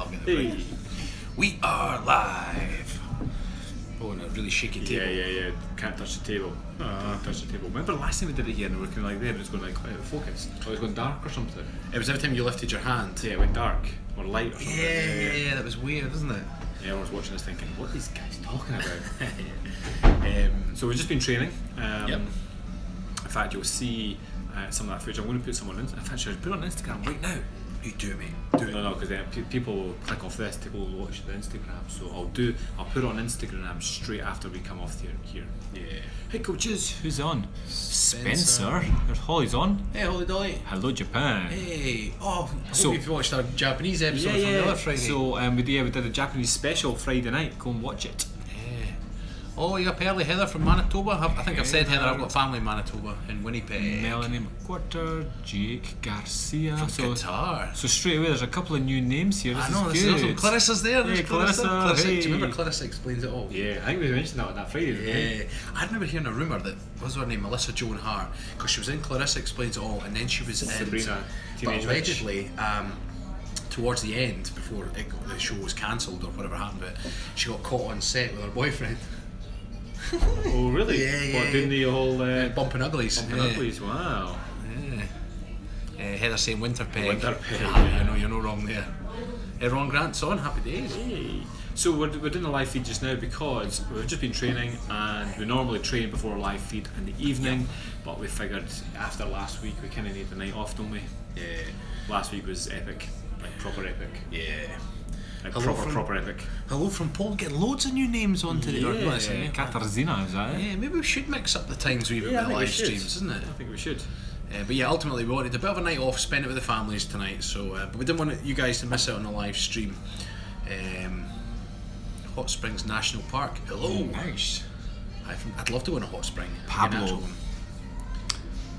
I'll get the break. We are live. Oh, and a really shaky table. Yeah. Can't touch the table. Can't touch the table. Remember the last time we did it here and we were kind of like there, it was going like quite out of focus. Or it was going dark or something. It was every time you lifted your hand. Yeah, it went dark. Or light or something. Yeah, that was weird, isn't it? Yeah, I was watching this thinking, what are these guys talking about? So we've just been training. Yep. In fact, you'll see some of that footage. I'm going to put some on. In fact, should I put it on Instagram right now? You do it, mate. Do it. No, because then people will click off this to go watch the Instagram. So I'll put it on Instagram straight after we come off here. Yeah. Hey coaches, who's on? Spencer. There's Holly's on. Hey, Holly Dolly. Hello Japan. Hey. Oh, I So- hope you've watched our Japanese episode from the other Friday. So we did a Japanese special Friday night. Go and watch it. Yeah. Oh, you're up early, Heather from Manitoba. I think I've said Heather. I've got family in Manitoba, in Winnipeg. Melanie McQuarter, Jake Garcia. Guitar. So straight away, there's a couple of new names here. I know, This is good. Clarissa's there. There's Hey, Clarissa, Do hey. you remember Clarissa Explains It All? Yeah, I think we mentioned that on that Friday. Didn't we? Yeah, I remember hearing a rumour that, what was her name, Melissa Joan Hart, because she was in Clarissa Explains It All, and then she was in Sabrina, but Teenage Witch. allegedly, towards the end, before the show was cancelled or whatever happened to it, she got caught on set with her boyfriend. Oh really? Yeah. What, doing the whole Bumping Uglies. Bumping Uglies? Wow. Yeah. Heather saying Winterpeg. Winterpeg, Yeah, you're no wrong there. Ron Grant's on, happy days. Hey. So we're doing a live feed just now because we've just been training, and we normally train before a live feed in the evening, but we figured after last week we kind of need the night off, don't we? Yeah. Last week was epic, like proper epic. Yeah. Like Hello proper epic. Hello from Paul, getting loads of new names on today. Katarzyna, is that it? Yeah, maybe we should mix up the times we with I the think we live should. streams, isn't it? I think we should. But yeah, ultimately we wanted a bit of a night off, spend it with the families tonight. So, but we didn't want you guys to miss out on the live stream. Hot Springs National Park. Hello. Nice. I'd love to win a hot spring. Pablo.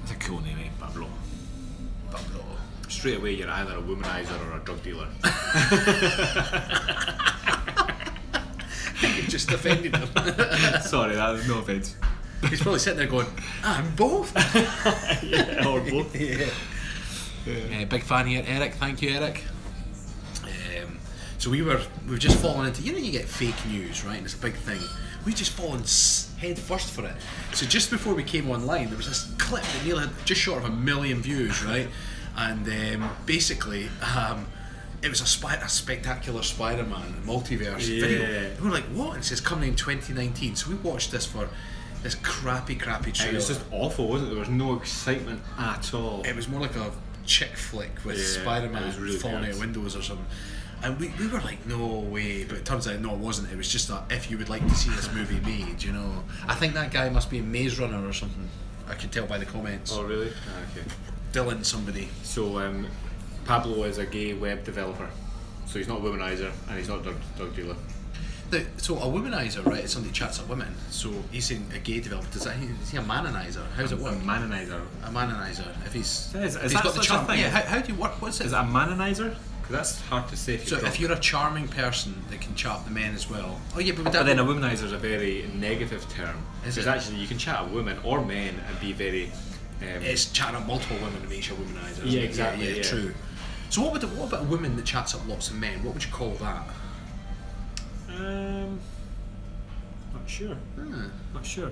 That's a cool name, eh? Pablo. Pablo. Straight away, you're either a womanizer or a drug dealer. You just offended him. Sorry, that was no offence. He's probably sitting there going, I'm both. Yeah, or both. Yeah. Big fan here, Eric. Thank you, Eric. So we've just fallen into, you get fake news, right? And it's a big thing. We've just fallen head first for it. So just before we came online, there was this clip that nearly had just short of 1 million views, right? And basically, it was a spectacular Spider-Man multiverse video. And we're like, what? And it says coming in 2019. So we watched this for this crappy trailer. It was just awful, wasn't it? There was no excitement at all. It was more like a chick flick with Spider-Man really falling good. out of windows or something. And we were like, no way, but it turns out no, it wasn't. It was just a, if you would like to see this movie made, you know. I think that guy must be a Maze Runner or something. I can tell by the comments. Oh really? Okay. Dylan somebody. So Pablo is a gay web developer. So he's not a womanizer and he's not a drug dealer. So a womanizer, right, is somebody who chats up women. So he's saying a gay developer. Is he a manonizer? How does it work? A manonizer. A manonizer. If he's Is if he's that got the such a charm. thing? Yeah. How do you work? What's it? Is it a manonizer? Because that's hard to say. So if you're a charming person that can chat the men as well. Oh yeah, but But then a womanizer is a very negative term. Is Because it? actually you can chat a woman or men and be very. It's chatting up multiple women that makes you a womanizer. Yeah, exactly, yeah. True. So what about a woman that chats up lots of men? What would you call that? Not sure. Not sure.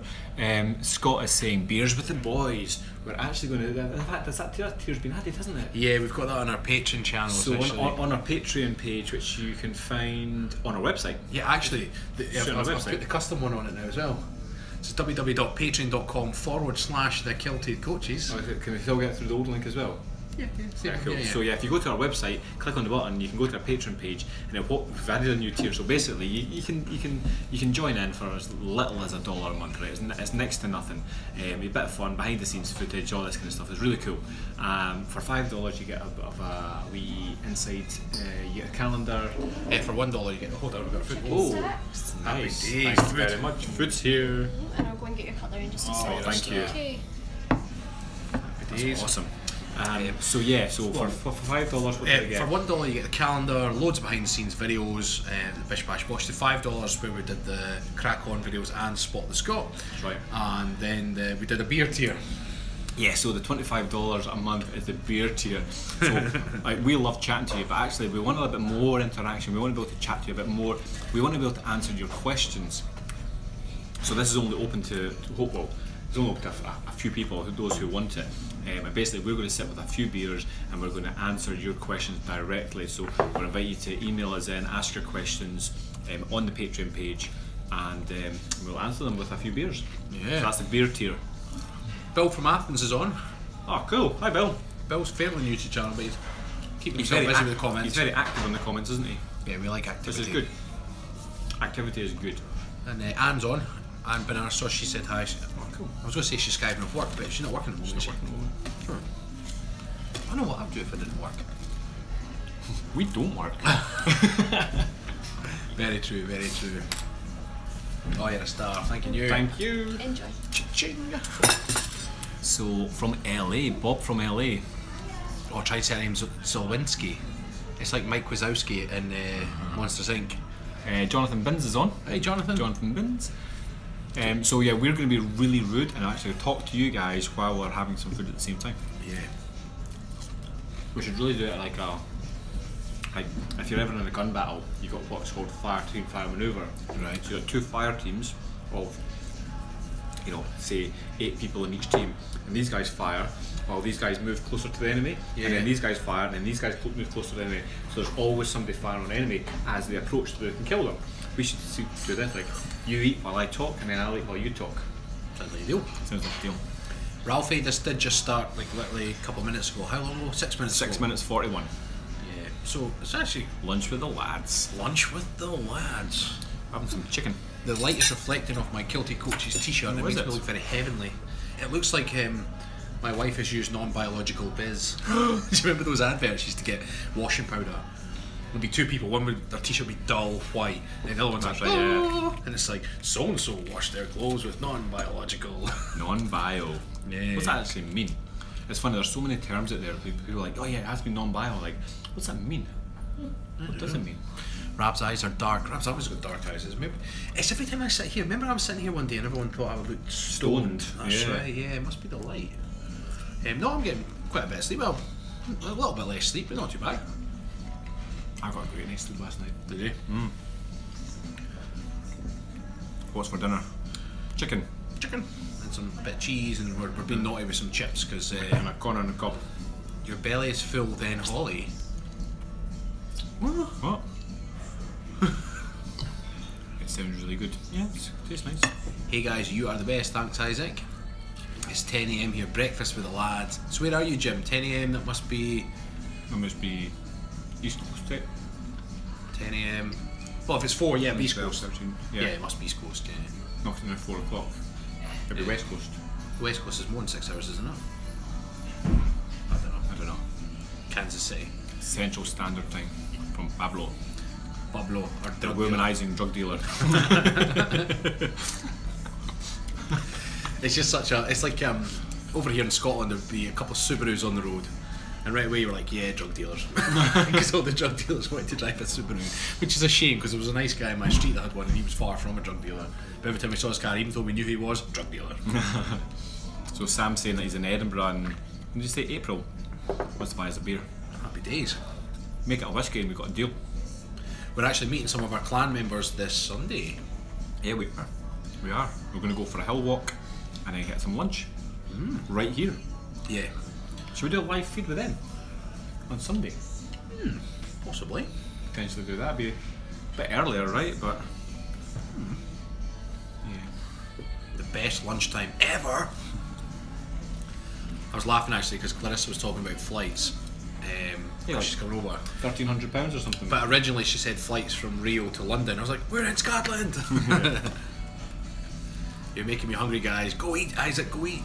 Scott is saying beers with the boys. We're actually going to. In fact, that tier's been added, hasn't it? Yeah, we've got that on our Patreon channel. So on our Patreon page, which you can find on our website. Yeah, actually, Sure, on I've our put website. the custom one on it now as well. It's www.patreon.com/the Kilted Coaches. Oh, can we still get through the old link as well? Yeah, Cool. So yeah, if you go to our website, click on the button, you can go to our Patreon page, and we've added a new tier. So basically, you can join in for as little as $1 a month, right? It's next to nothing. A bit of fun, behind the scenes footage, all this kind of stuff. It's really cool. For $5, you get a bit of a wee insight. You get a calendar. For $1, you get the holder. We've got food. Oh, Happy nice. days. Thanks Food. very much. Food's here. And I'll go and get your cutlery in just a second. Thank you. Okay. Days. Awesome. So for $5, what do you get? For $1 you get the calendar, loads of behind the scenes videos, the Bish Bash Bosh. The $5 where we did the crack on videos and Spot the Scott. That's right. And then we did a beer tier. Yeah, so the $25 a month is the beer tier. So like, we love chatting to you, but actually we want a little bit more interaction. We want to be able to chat to you a bit more. We want to be able to answer your questions. So this is only open to well, it's only open to a few people, those who want it. And basically we're going to sit with a few beers and we're going to answer your questions directly. So we'll invite you to email us in, ask your questions on the Patreon page, and we'll answer them with a few beers. Yeah. So that's the beer tier. Bill from Athens is on. Oh, cool. Hi, Bill. Bill's fairly new to the channel, but he's keeping He's himself very, busy with the comments. he's very active in the comments, isn't he? Yeah, we like activity. This is good. Activity is good. And Anne's on. Anne Banana Sauce, she said hi. Oh, cool. I was going to say she's Skyping off work, but she's not working at the moment. She's not working at the I know what I'd do if it didn't work. We don't work. Very true, very true. Oh, you're a star. Thanking you. Thank you. Enjoy. Ching. So, from LA, Bob from LA. Oh, try to say her name's Zolwinski. It's like Mike Wazowski in Monsters Inc. Jonathan Binns is on. Hey, Jonathan. Jonathan Binns. So yeah, we're going to be really rude and actually talk to you guys while we're having some food at the same time. Yeah. We should really do it like if you're ever in a gun battle, you've got what's called fire team, fire manoeuvre. Right. So you've got two fire teams of, you know, say 8 people in each team, and these guys fire while these guys move closer to the enemy, Yeah. and then these guys fire, and then these guys move closer to the enemy. So there's always somebody firing on the enemy as they approach so they can kill them. We should do this, like, you eat while I talk, and then I'll eat while you talk. Sounds like a deal. Sounds like a deal. Ralphie, this did just start like literally a couple of minutes ago. How long ago? 6 minutes 6 ago. minutes 41. Yeah. So it's actually Lunch with the lads. lunch with the lads. Having some chicken. The light is reflecting off my Kilted Coaches t-shirt and it Oh, is makes it? me look very heavenly. It looks like my wife has used non-biological biz. Do you remember those adverts she used to get washing powder? There'd be 2 people, one would, their t-shirt would be dull white, and the other one's That's like, right, yeah. "Oh," and it's like, so-and-so washed their clothes with non-biological. Non-bio. Yeah. What's that actually mean? It's funny, there's so many terms out there. People are like, oh yeah, it has to be non-bio. Like, what's that mean? What does it mean? Rab's eyes are dark. Rab's always got dark eyes. Maybe it's every time I sit here. Remember I was sitting here one day and everyone thought I looked stoned. That's Yeah. right, yeah, it must be the light. No, I'm getting quite a bit of sleep. Well, a little bit less sleep, but not too bad. I got a great night's sleep last night. Did you? What's for dinner? Chicken. Chicken. And some bit of cheese, and we're being naughty with some chips because And a corn on the cob. your belly is full then, Holly. What? It sounds really good. Yeah, it tastes nice. Hey guys, you are the best, thanks Isaac. It's 10 AM here, breakfast with the lads. So where are you, Jim? 10 AM, that must be It must be East Coast, right? 10 AM. Well, if it's 4, yeah, East 12, Coast. 13. Yeah, Yeah, it must be East Coast, yeah. knocking at 4 o'clock. It'd be Yeah. West Coast. The West Coast is more than 6 hours, isn't it? I don't know. Kansas City. Central Standard Time from Pablo, Pablo, or the drug dealer. womanizing drug dealer. It's just such a. It's like over here in Scotland, there'd be a couple of Subarus on the road, and right away you were like, yeah, drug dealers, because all the drug dealers wanted to drive a Subaru, which is a shame because there was a nice guy in my street that had one, and he was far from a drug dealer. But every time we saw his car, even though we knew who he was, drug dealer. So Sam's saying that he's in Edinburgh in, did you say April? Wants to buy us a beer. Happy days. Make it a whiskey and we've got a deal. We're actually meeting some of our clan members this Sunday. Yeah, we are. We are. We're going to go for a hill walk and then get some lunch right here. Yeah, Should we do a live feed with them on Sunday? possibly. Potentially do that. Be a bit earlier, right? But yeah. The best lunchtime ever. I was laughing actually because Clarissa was talking about flights. Yeah, She's coming over. £1,300 or something. But originally she said flights from Rio to London. I was like, we're in Scotland! You're making me hungry, guys. Go eat, Isaac, go eat.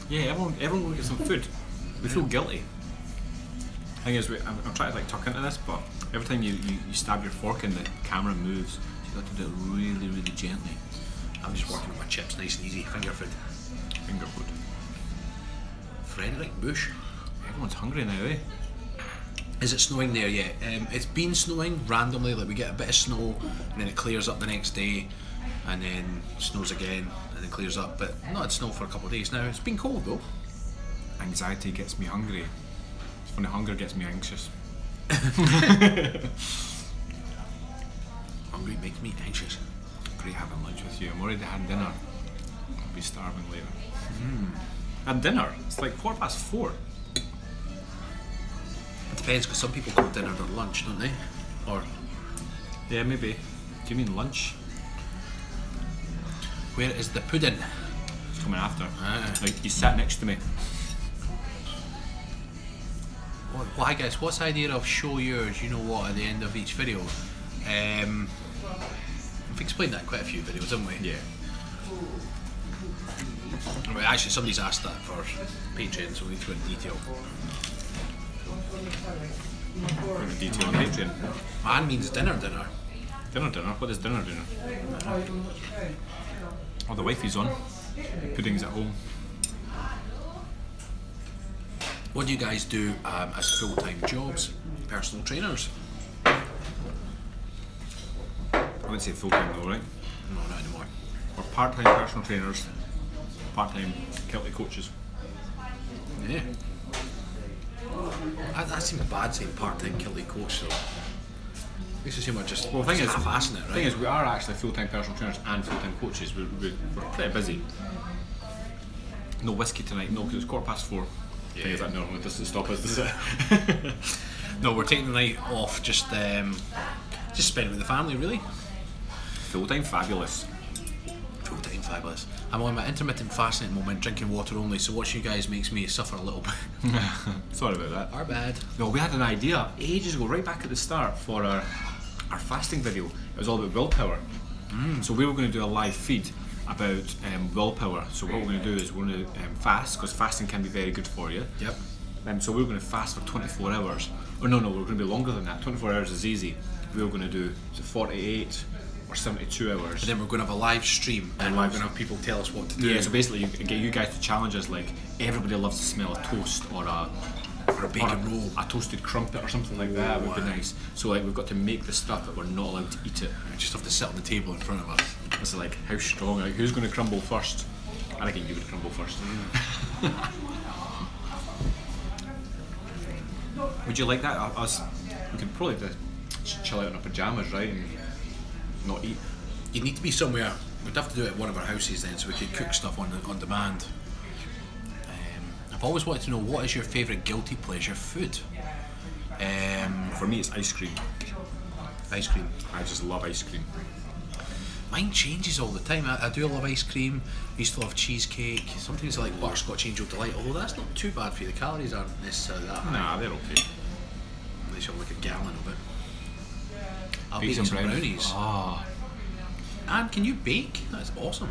Yeah, everyone will get some food. We feel guilty. Thing is, I'm trying to like tuck into this, but every time you stab your fork in, the camera moves. So you got to do it really, really gently. I'm just working on my chips, nice and easy. Finger food. Finger food. Frederick Bush. Everyone's hungry now, eh? Is it snowing there yet? It's been snowing randomly, like we get a bit of snow and then it clears up the next day and then snows again and it clears up. But not had snow for a couple of days now. It's been cold though. Anxiety gets me hungry. It's funny, hunger gets me anxious. Hungry makes me anxious. Great having lunch with you. I'm already had dinner. I'll be starving later. Had dinner? It's like 4:15. It depends, because some people call dinner their lunch, don't they? Or Yeah, maybe. Do you mean lunch? where is the pudding? It's coming after. Ah. Like, he sat next to me. Well, I guess, what's the idea of show yours, you know what, at the end of each video? We've explained that in quite a few videos, haven't we? Yeah. Right, actually, somebody's asked that for Patreon, so we need to go into detail. Go into detail on Patreon. Man means dinner. Dinner. What is dinner? Oh, the wifey's on. Pudding's at home. What do you guys do as full-time jobs? Personal trainers? I wouldn't say full-time though, right? No, not anymore. We're part-time personal trainers, part-time Kilted coaches. Yeah. That seems bad saying part-time Kilted coach though. Makes it seem like just Well, the thing is, half-assing it, right? The thing is, we are actually full-time personal trainers and full-time coaches. We're pretty busy. No whiskey tonight, no, because it's 4:15. Yeah. Thing is, that normally doesn't stop us, does it? No, we're taking the night off, just spend it with the family, really. Full-time fabulous. Full-time fabulous. I'm on my intermittent fasting at the moment, drinking water only, so watching you guys makes me suffer a little bit. Sorry about that. Our bad. No, we had an idea ages ago, right back at the start, for our fasting video. It was all about willpower. So we were going to do a live feed about willpower. So what we're going to do is we're going to fast, because fasting can be very good for you. Yep. So we were going to fast for 24 hours. Or no, we're going to be longer than that. 24 hours is easy. We were going to do 48 or 72 hours. And then we're going to have a live stream, and we're going to have people tell us what to do. Yeah, so basically you get you guys to challenge us, like everybody loves to smell a toast or a bacon roll. a toasted crumpet or something like that would be nice. So like we've got to make the stuff, but we're not allowed to eat it. We just have to sit on the table in front of us. It's like, how strong, like who's going to crumble first? I reckon you would crumble first. Would you like that? Us, we could probably chill out in our pyjamas, right, and not eat. You'd need to be somewhere. We'd have to do it at one of our houses then, so we could cook stuff on demand. I've always wanted to know, what is your favourite guilty pleasure food? For me, it's ice cream. Ice cream. I just love ice cream. Mine changes all the time. I do love ice cream. I used to love cheesecake. Sometimes I like butterscotch angel delight, although that's not too bad for you. The calories aren't necessarily that high. Nah, they're okay. Unless you have like a gallon of it. I'll Bake bake some brownies. Ah, And can you bake? That's awesome.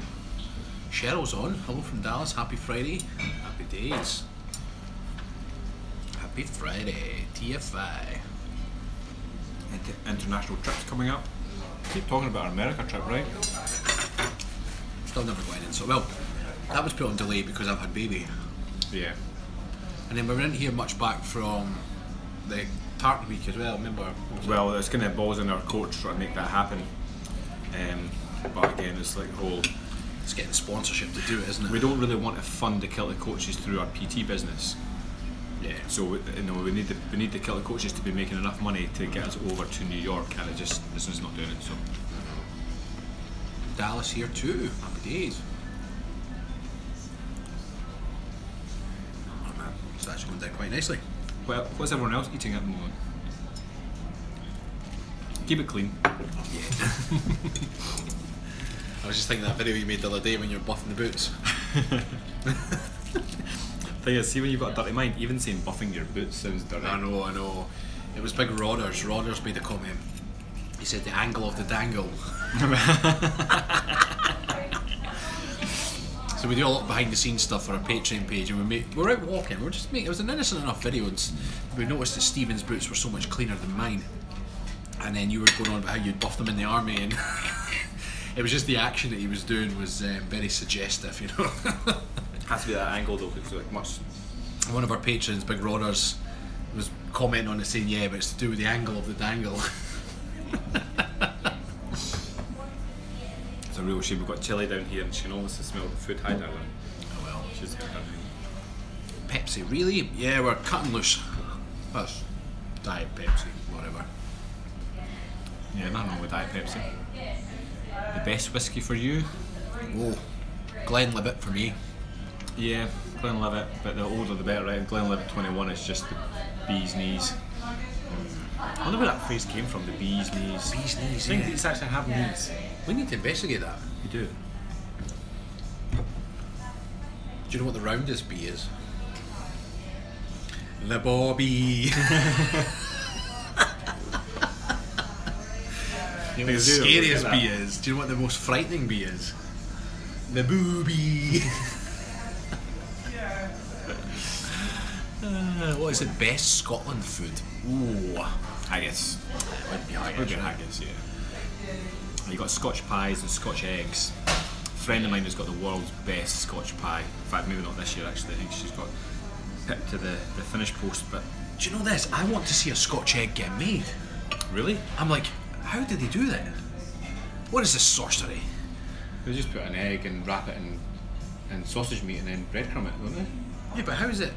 Cheryl's on. Hello from Dallas. Happy Friday. Happy days. Happy Friday. TFI. international trips coming up. Keep talking about our America trip, right? Still never going in. So, well, that was put on delay because I've had baby. Yeah. And then we didn't hear much back from the Tartan week as well, remember? Well, it's kind of balls in our court to try to make that happen. But again, it's like whole. It's getting sponsorship to do it, isn't it? We don't really want to fund the Kilted coaches through our PT business. Yeah. So we need the Kilted coaches to be making enough money to get us over to New York, and this is not doing it. So Dallas here too. Happy days. Oh man, it's actually going down quite nicely. well, what's everyone else eating at the moment? Keep it clean. Yeah. I was just thinking that video you made the other day when you were buffing the boots. Thing is, see when you've got a dirty mind, even saying buffing your boots sounds dirty. I know. It was Big Rodders. Rodders made a comment. He said the angle of the dangle. So we do a lot of behind the scenes stuff for our Patreon page, and we're out walking. It was an innocent enough video, and we noticed that Stephen's boots were so much cleaner than mine. And then you were going on about how you'd buffed them in the army, and it was just the action that he was doing was very suggestive, you know. Has to be that angle though, because like much. One of our patrons, Big Rodders, was commenting on it saying, yeah, but it's to do with the angle of the dangle. It's a real shame. We've got Tilly down here and she can almost smell the food. Hi, darling. Oh well. She's Pepsi, really? Yeah, we're cutting loose. That's Diet Pepsi, whatever. Yeah, nothing wrong with Diet Pepsi. The best whiskey for you? Whoa. Glenlivet for me. Yeah, Glenlivet, but the older the better, right? Glenlivet 21 is just the bee's knees. I wonder where that phrase came from, the bee's knees. Bee's knees, I think yeah. these actually have knees. We need to investigate that. You do. Do you know what the roundest bee is? The Bobby. You know what the scariest bee is? Do you know what the most frightening bee is? The booby. What is the best Scotland food? Ooh, Haggis. it would be Would haggis. be Right? haggis, yeah. You got Scotch pies and Scotch eggs. A friend of mine has got the world's best Scotch pie. In fact, maybe not this year actually. I think she's got pipped to the finish post. But Do you know this? I want to see a Scotch egg get made. really, I'm like, how did they do that? What is this sorcery? they just put an egg and wrap it in sausage meat and then breadcrumb it, don't they? Yeah, but how is it?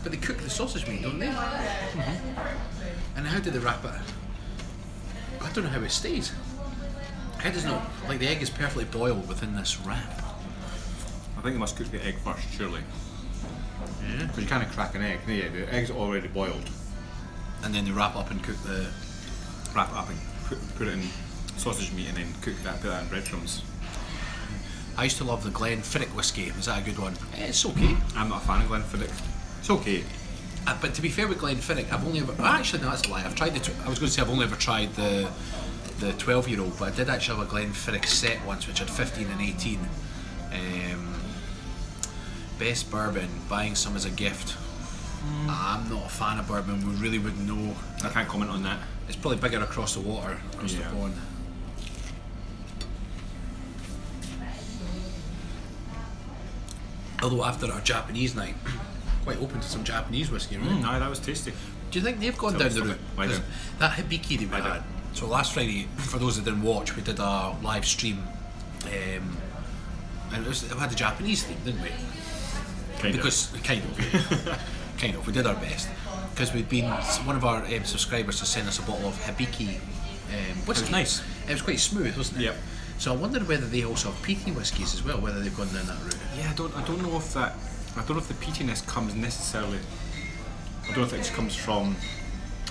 But they cook the sausage meat, don't they? Mm-hmm. And how do they wrap it? I don't know how it stays. How does not like the egg is perfectly boiled within this wrap? I think they must cook the egg first, surely. Yeah. Because you can't crack an egg. Yeah, the egg's already boiled. And then they wrap up and cook the. Wrap it up and put it in sausage meat and then cook that, put that in breadcrumbs. I used to love the Glenfiddich whiskey. Is that a good one? It's okay. I'm not a fan of Glenfiddich. It's okay. But to be fair with Glenfiddich, I've only ever. Actually, no, that's a lie. I've tried the. I was going to say I've only ever tried the 12-year-old, but I did actually have a Glenfiddich set once, which had 15 and 18. Best bourbon, buying some as a gift. I'm not a fan of bourbon. We really wouldn't know. I can't comment on that. It's probably bigger across the water, across the Yeah. pond. Although after our Japanese night, quite open to some Japanese whiskey, right? No, that was tasty. Do you think they've gone Tell down us the about route? it. Why 'Cause don't? that hibiki that we Why don't? had. So last Friday, for those that didn't watch, we did a live stream, and it had a Japanese theme, didn't we? Kind Because kind of, we did our best because we'd been one of our subscribers to send us a bottle of hibiki whiskey. It was nice. It was quite smooth, wasn't it? Yep. So I wondered whether they also have peaty whiskies as well, whether they've gone down that route. Yeah, I don't know if that. I don't know if the peatiness comes necessarily. I don't know if it just comes from.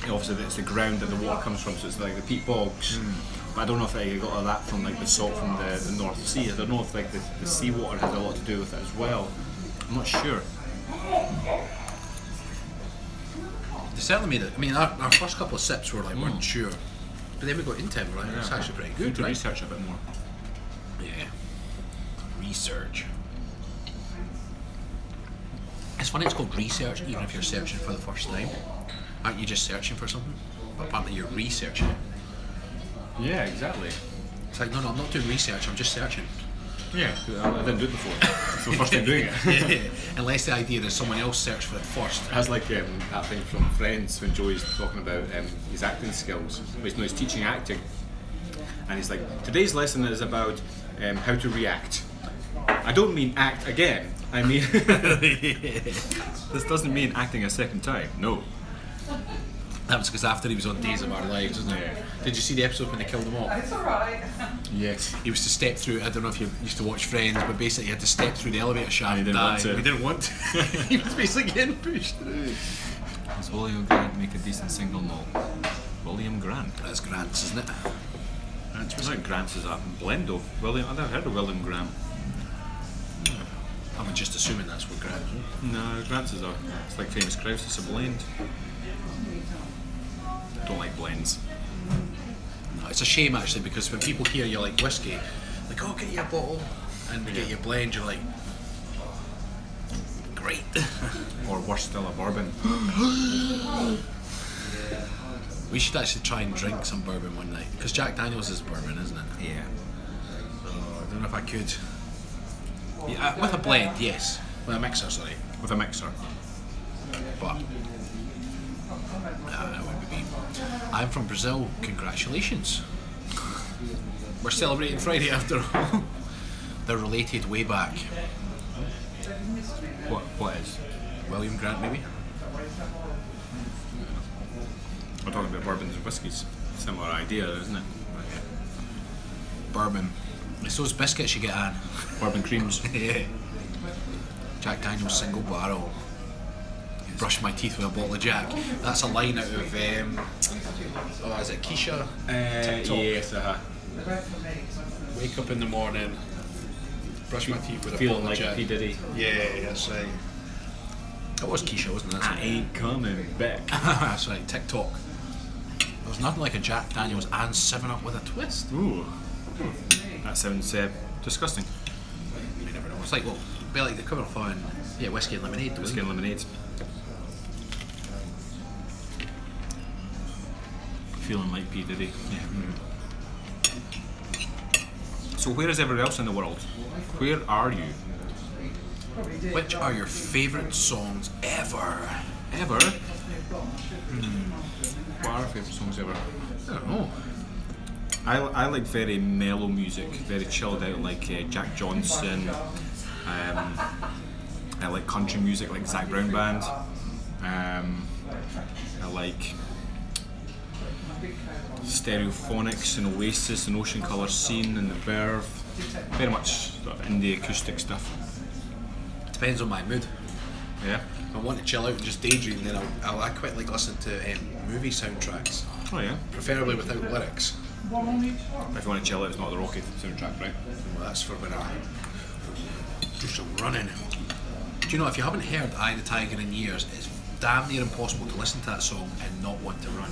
Obviously, it's the ground that the water comes from, so it's like the peat bogs. But I don't know if they got all that from like the salt from the North Sea. I don't know if like the seawater has a lot to do with it as well. I'm not sure. They certainly made it. I mean, our first couple of sips were like weren't sure, but then we got into it. We're like, it's actually pretty Need good, to right? research a bit more. Yeah. Research. It's funny it's called research, even if you're searching for the first time. Aren't you just searching for something? But apparently you're researching it. Yeah, exactly. It's like, no, I'm not doing research, I'm just searching. Yeah, I didn't do it before. It's the first time doing it. Yeah. Unless the idea is someone else searched for it first. That's like that thing from Friends when Joey's talking about his acting skills. He's teaching acting, and he's like, today's lesson is about how to react. I don't mean act again. I mean, this doesn't mean acting a second time. No. That was because after he was on Days of Our Lives, wasn't it? Yeah. Did you see the episode when they killed them all? It's alright. Yes. He was to step through, I don't know if you used to watch Friends, but basically he had to step through the elevator shaft. And he didn't want to. He didn't want to. He was basically getting pushed through. Does William Grant make a decent single malt? William Grant. That's Grant's, isn't it? It's like Grant's is a blend of William. I've never heard of William Grant. I'm just assuming that's what Grant is. No, Grant's is it's like Famous Grouse. It's a blend. I don't like blends. No, it's a shame actually because when people hear you like whiskey, like, oh, get you a bottle, and they get you a blend, you're like, great. Or worse still, a bourbon. We should actually try and drink some bourbon one night because Jack Daniels is bourbon, isn't it? Yeah. So I don't know if I could. Yeah, with a blend, yes. With a mixer, sorry. With a mixer. But that would be me. I'm from Brazil. Congratulations. We're celebrating Friday after all. They're related way back. What is? William Grant, maybe? We're talking about bourbons and whiskies. Similar idea, isn't it? Bourbon. It's those biscuits you get on. Bourbon creams. Yeah. Jack Daniel's single barrel. Brush my teeth with a bottle of Jack. That's a line out of, is it Keisha? TikTok. Yes, Wake up in the morning, brush my teeth with a feeling bottle like of Jack. P. Diddy. Yeah, that's right. That was Keisha, wasn't it? I ain't coming back. That's right, TikTok. There's nothing like a Jack Daniel's and 7-Up with a twist. Ooh. That sounds disgusting. You never know. It's like, well, be like the cover of whiskey and lemonade. Whiskey and lemonade. Feeling like P. Diddy. Yeah. So where is everyone else in the world? Where are you? Which are your favourite songs ever? Ever? What are our favourite songs ever? I don't know. I like very mellow music, very chilled out, like Jack Johnson. I like country music, like Zac Brown Band. I like Stereophonics and Oasis and Ocean Colour Scene and The Verve. Very much sort of indie acoustic stuff. Depends on my mood. Yeah. If I want to chill out and just daydream, then I quite like listening to movie soundtracks. Oh yeah. Preferably without lyrics. If you want to chill out, it's not the Rocky soundtrack, right? Well, that's for when I do some running. Do you know, if you haven't heard Eye the Tiger in years, it's damn near impossible to listen to that song and not want to run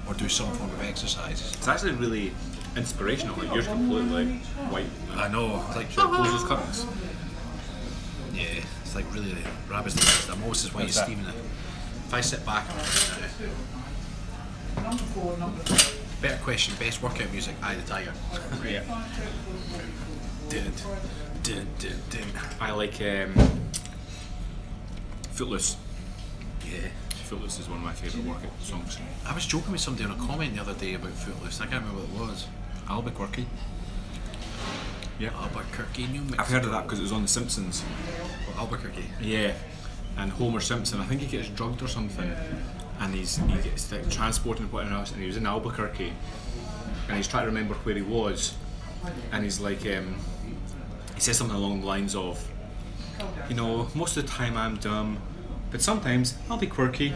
or do some form of exercise. It's actually really inspirational. Like you're completely white. I know. It's like Close those curtains. yeah, it's like really rabbits the best. I'm always as white as Stephen. If I sit back and better question, best workout music, Eye the Tiger. Yeah. Did. I like Footloose. Yeah. Footloose is one of my favourite workout songs. I was joking with somebody on a comment the other day about Footloose. I can't remember what it was. Albuquerque. Yeah. Albuquerque, New Mexico. I've heard of that because it was on The Simpsons. Oh, Albuquerque. Yeah. And Homer Simpson, I think he gets drugged or something, and he gets like, transported and put in a house, and he was in Albuquerque, and he's trying to remember where he was, and he's like, he says something along the lines of, you know, most of the time I'm dumb, but sometimes I'll be quirky.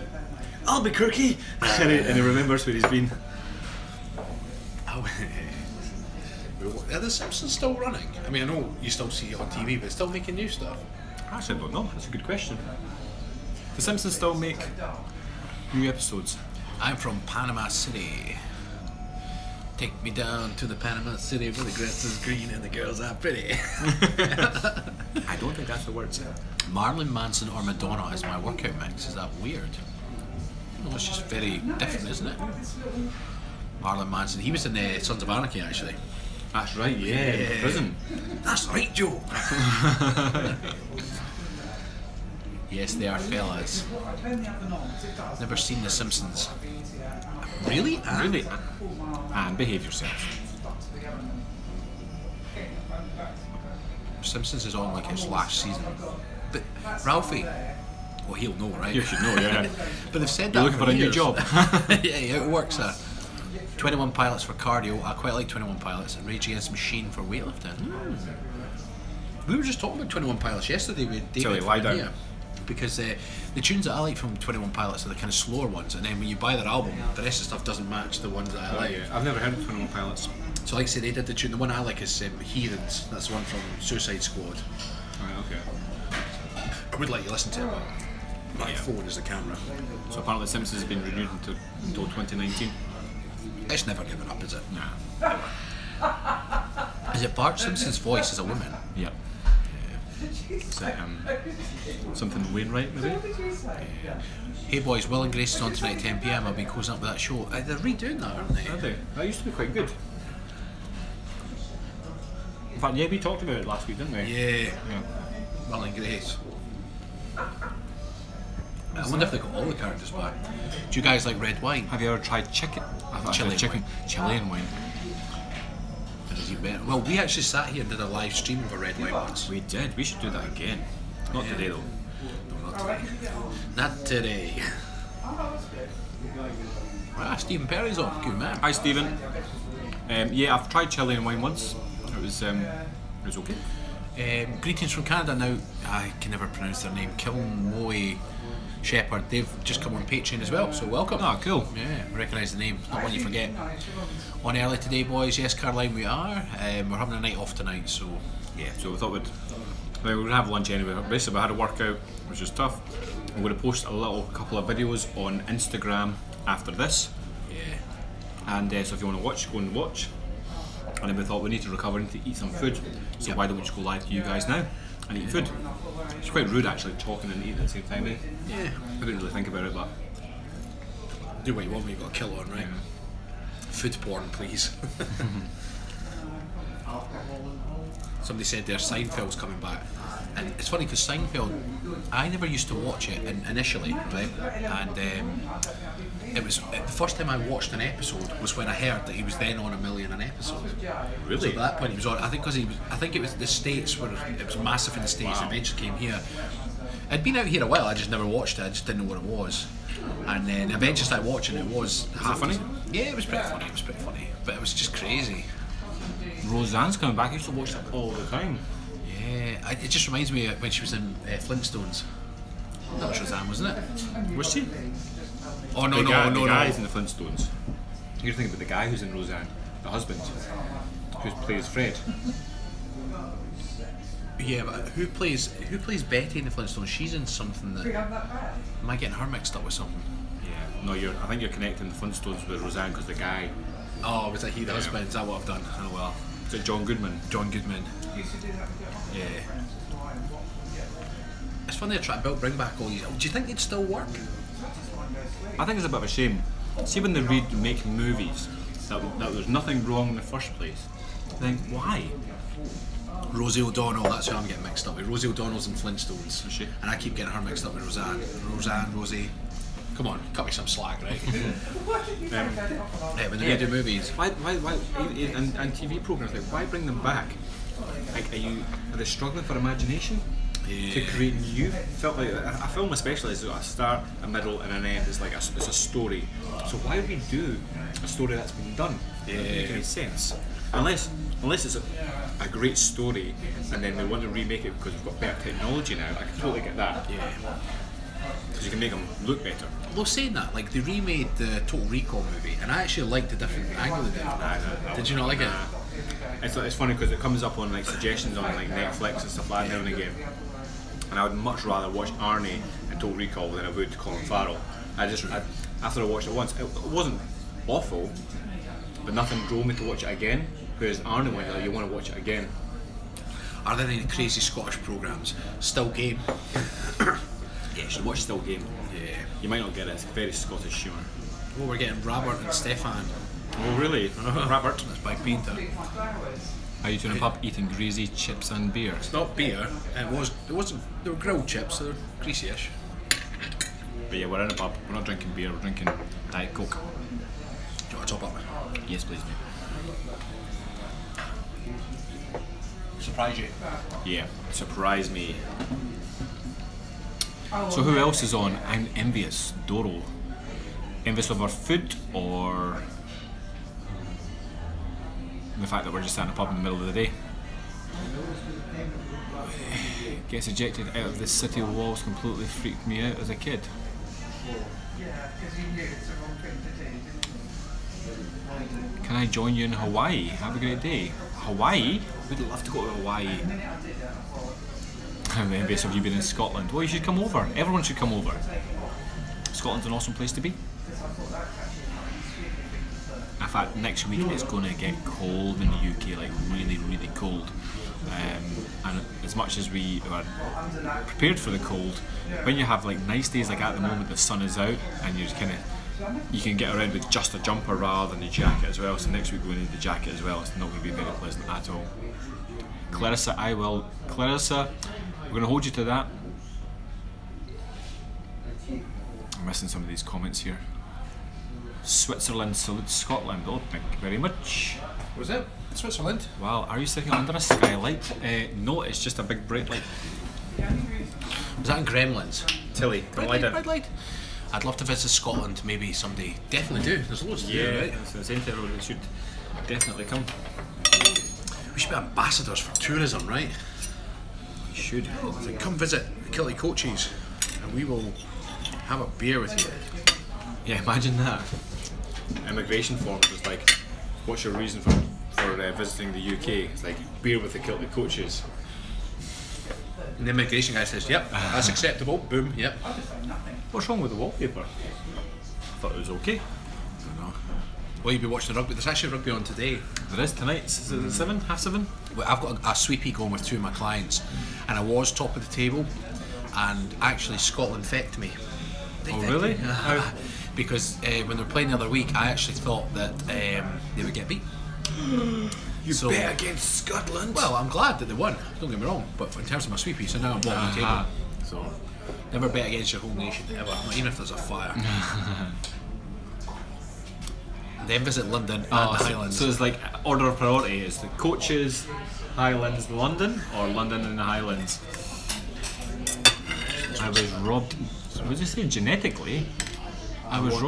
Albuquerque! And he remembers where he's been. Are the Simpsons still running? I mean, I know you still see it on TV, but it's still making new stuff. Actually, I don't know. That's a good question. The Simpsons still make new episodes. I'm from Panama City. Take me down to the Panama City where the grass is green and the girls are pretty. I don't think that's the words. Marilyn Manson or Madonna is my workout mix. Is that weird? No, it's just very different, isn't it? Marilyn Manson. He was in Sons of Anarchy, actually. That's right, yeah. Prison. That's right, Joe. Yes, they are fellas. Never seen The Simpsons. Really? Really? And behave yourself. Simpsons is on like its last season. But Ralphie, well, he'll know, right? You should know, yeah. But they've said You're that looking for a new years. job. Yeah, it works. 21 Pilots for cardio. I quite like 21 Pilots, and Rage Against the Machine for weightlifting. We were just talking about 21 Pilots yesterday with David. Tilly, lie down. Yeah, because the tunes that I like from 21 Pilots are the kind of slower ones, and then when you buy their album, the rest of the stuff doesn't match the ones that I like. Yeah. I've never heard of 21 Pilots. So, like I said, they did the tune. The one I like is Heathens. That's the one from Suicide Squad. Right, okay. I would like you to listen to it, but my phone is the camera. So apparently Simpsons has been renewed until 2019. It's never given up, is it? Nah. Is it Bart Simpson's voice as a woman? Yep. Is that something Wainwright maybe? Hey boys, Will and Grace is on tonight at 10 PM. I've been closing up with that show. They're redoing that, aren't they? Are they? That used to be quite good. In fact, yeah, we talked about it last week, didn't we? Yeah. Will and Grace. I wonder if they got all the characters back. Do you guys like red wine? Have you ever tried chicken? I've Chilean tried chicken. Chilean wine. is even better. Well, we actually sat here and did a live stream of a red light once. We did. We should do that again. Not today though. No, not today. Not today. Stephen Perry's on. Good man. Hi Stephen. Yeah, I've tried Chilean wine once. It was okay. Greetings from Canada. Now, I can never pronounce their name. Kilmoe Shepherd. They've just come on Patreon as well, so welcome. Ah, cool. Yeah, recognise the name. It's not one you forget. On early today, boys. Yes, Caroline, we are. We're having a night off tonight, so Yeah, so we thought we're going to have lunch anyway. Basically, I had a workout, which was tough. I'm going to post a couple of videos on Instagram after this. yeah. And so if you want to watch, go and watch. And then we thought we need to recover and to eat some food. So why don't we just go live to you guys now and eat food? It's quite rude actually, talking and eating at the same time, eh? Yeah. I didn't really think about it, but Do what you want when you've got a kill on, right? Food porn, please. Somebody said there Seinfeld's coming back. And it's funny because Seinfeld, I never used to watch it initially, right? And it was the first time I watched an episode was when I heard that he was then on $1 million an episode. Really? So at that point he was on. I think because I think it was the States where it was massive in the States. Wow. Eventually came here. I'd been out here a while. I just never watched it. I just didn't know what it was. And then eventually started watching it. It was half funny? Yeah, it was pretty funny. It was pretty funny, but it was just crazy. Roseanne's coming back. I used to watch that all the time. Yeah, it just reminds me of when she was in Flintstones. That was Roseanne, wasn't it? Was she? Oh no, The guy, no, the no, guy's no. in the Flintstones. You're thinking about the guy who's in Roseanne, the husband, who plays Fred. Yeah, but who plays Betty in the Flintstones? She's in something that. Am I getting her mixed up with something? Yeah. No, I think you're connecting the Flintstones with Roseanne because the guy. Oh, was that he the Yeah. husband? Is that what I've done? Oh well. Is it John Goodman? John Goodman. Yeah. It's funny they're trying to bring back all these. Do you think they'd still work? I think it's a bit of a shame. See when they make movies that there's nothing wrong in the first place. Then why? Rosie O'Donnell, that's who I'm getting mixed up with. Rosie O'Donnell's in Flintstones. Is she? And I keep getting her mixed up with Roseanne. Rosie. Come on, cut me some slack, right? Yeah, when they do movies. Why and TV programs, like why bring them back? Like are they struggling for imagination? To create new a film especially is a start, a middle and an end. It's like it's a story. So why would we do a story that's been done? It doesn't make any sense. Unless it's a great story and then they want to remake it because we've got better technology now. I can totally get that. Yeah. Because you can make them look better. Well, saying that, like they remade the Total Recall movie, and I actually liked the different angle they did. Did you not like it? It's funny because it comes up on like suggestions on like Netflix and stuff like that now and again. And I would much rather watch Arnie and Total Recall than I would Colin Farrell. After I watched it once, it wasn't awful, but nothing drove me to watch it again. Whereas Arnie went, like, you want to watch it again. Are there any crazy Scottish programmes? Still Game. Yeah, you should watch Still Game. Yeah. You might not get it, it's very Scottish humour. Oh, we're getting Robert and Stefan. Oh really? Robert. That's by Banter. Are you to in a pub eating greasy chips and beer? It's not beer. It wasn't. They were grilled chips. So they're greasy-ish. But yeah, we're in a pub. We're not drinking beer. We're drinking Diet Coke. Do you want to top up? Yes, please, mate. Surprise you. Yeah, surprise me. So who else is on? I'm envious. Doro. Envious of our food or the fact that we're just sat in a pub in the middle of the day? Gets ejected out of the city walls completely freaked me out as a kid. Can I join you in Hawaii? Have a great day. Hawaii? We'd love to go to Hawaii. I'm envious of you being in Scotland. Well, you should come over. Everyone should come over. Scotland's an awesome place to be. In fact, next week it's going to get cold in the UK, like really, really cold. And as much as we are prepared for the cold, when you have like nice days like at the moment, the sun is out and you can get around with just a jumper rather than a jacket as well. So next week we need the jacket as well. It's not going to be very pleasant at all. Clarissa, I will. Clarissa, we're going to hold you to that. I'm missing some of these comments here. Switzerland salutes Scotland. Oh, thank you very much. Was it? Switzerland? Wow, are you sitting under a skylight? No, it's just a big bright light. Was that in Gremlins? Tilly, Red light. I'd love to visit Scotland, maybe someday. Definitely do. There's loads to do, right? So the same to everybody should definitely come. We should be ambassadors for tourism, right? You should. So come visit the Kilted coaches and we will have a beer with you. Yeah, imagine that. Immigration forms is like, what's your reason for visiting the UK? It's like, beer with the Kilted coaches. And the immigration guy says, yep, that's acceptable. Boom, yep. What's wrong with the wallpaper? I thought it was okay. I don't know. Will you be watching the rugby? There's actually rugby on today. There is tonight. Is it 7? Half 7? Well, I've got a sweepie going with 2 of my clients, and I was top of the table, and actually Scotland fecked me. Oh really? How? Because when they were playing the other week, I actually thought that they would get beat. You bet against Scotland? Well, I'm glad that they won, don't get me wrong, but in terms of my sweepie, so now I'm bottom of the table. So, never bet against your home nation, ever, not even if there's a fire. Then visit London and the Highlands. So it's like order of priority is the coaches, Highlands, London, or London and the Highlands? I was robbed. What did you say? Genetically? I was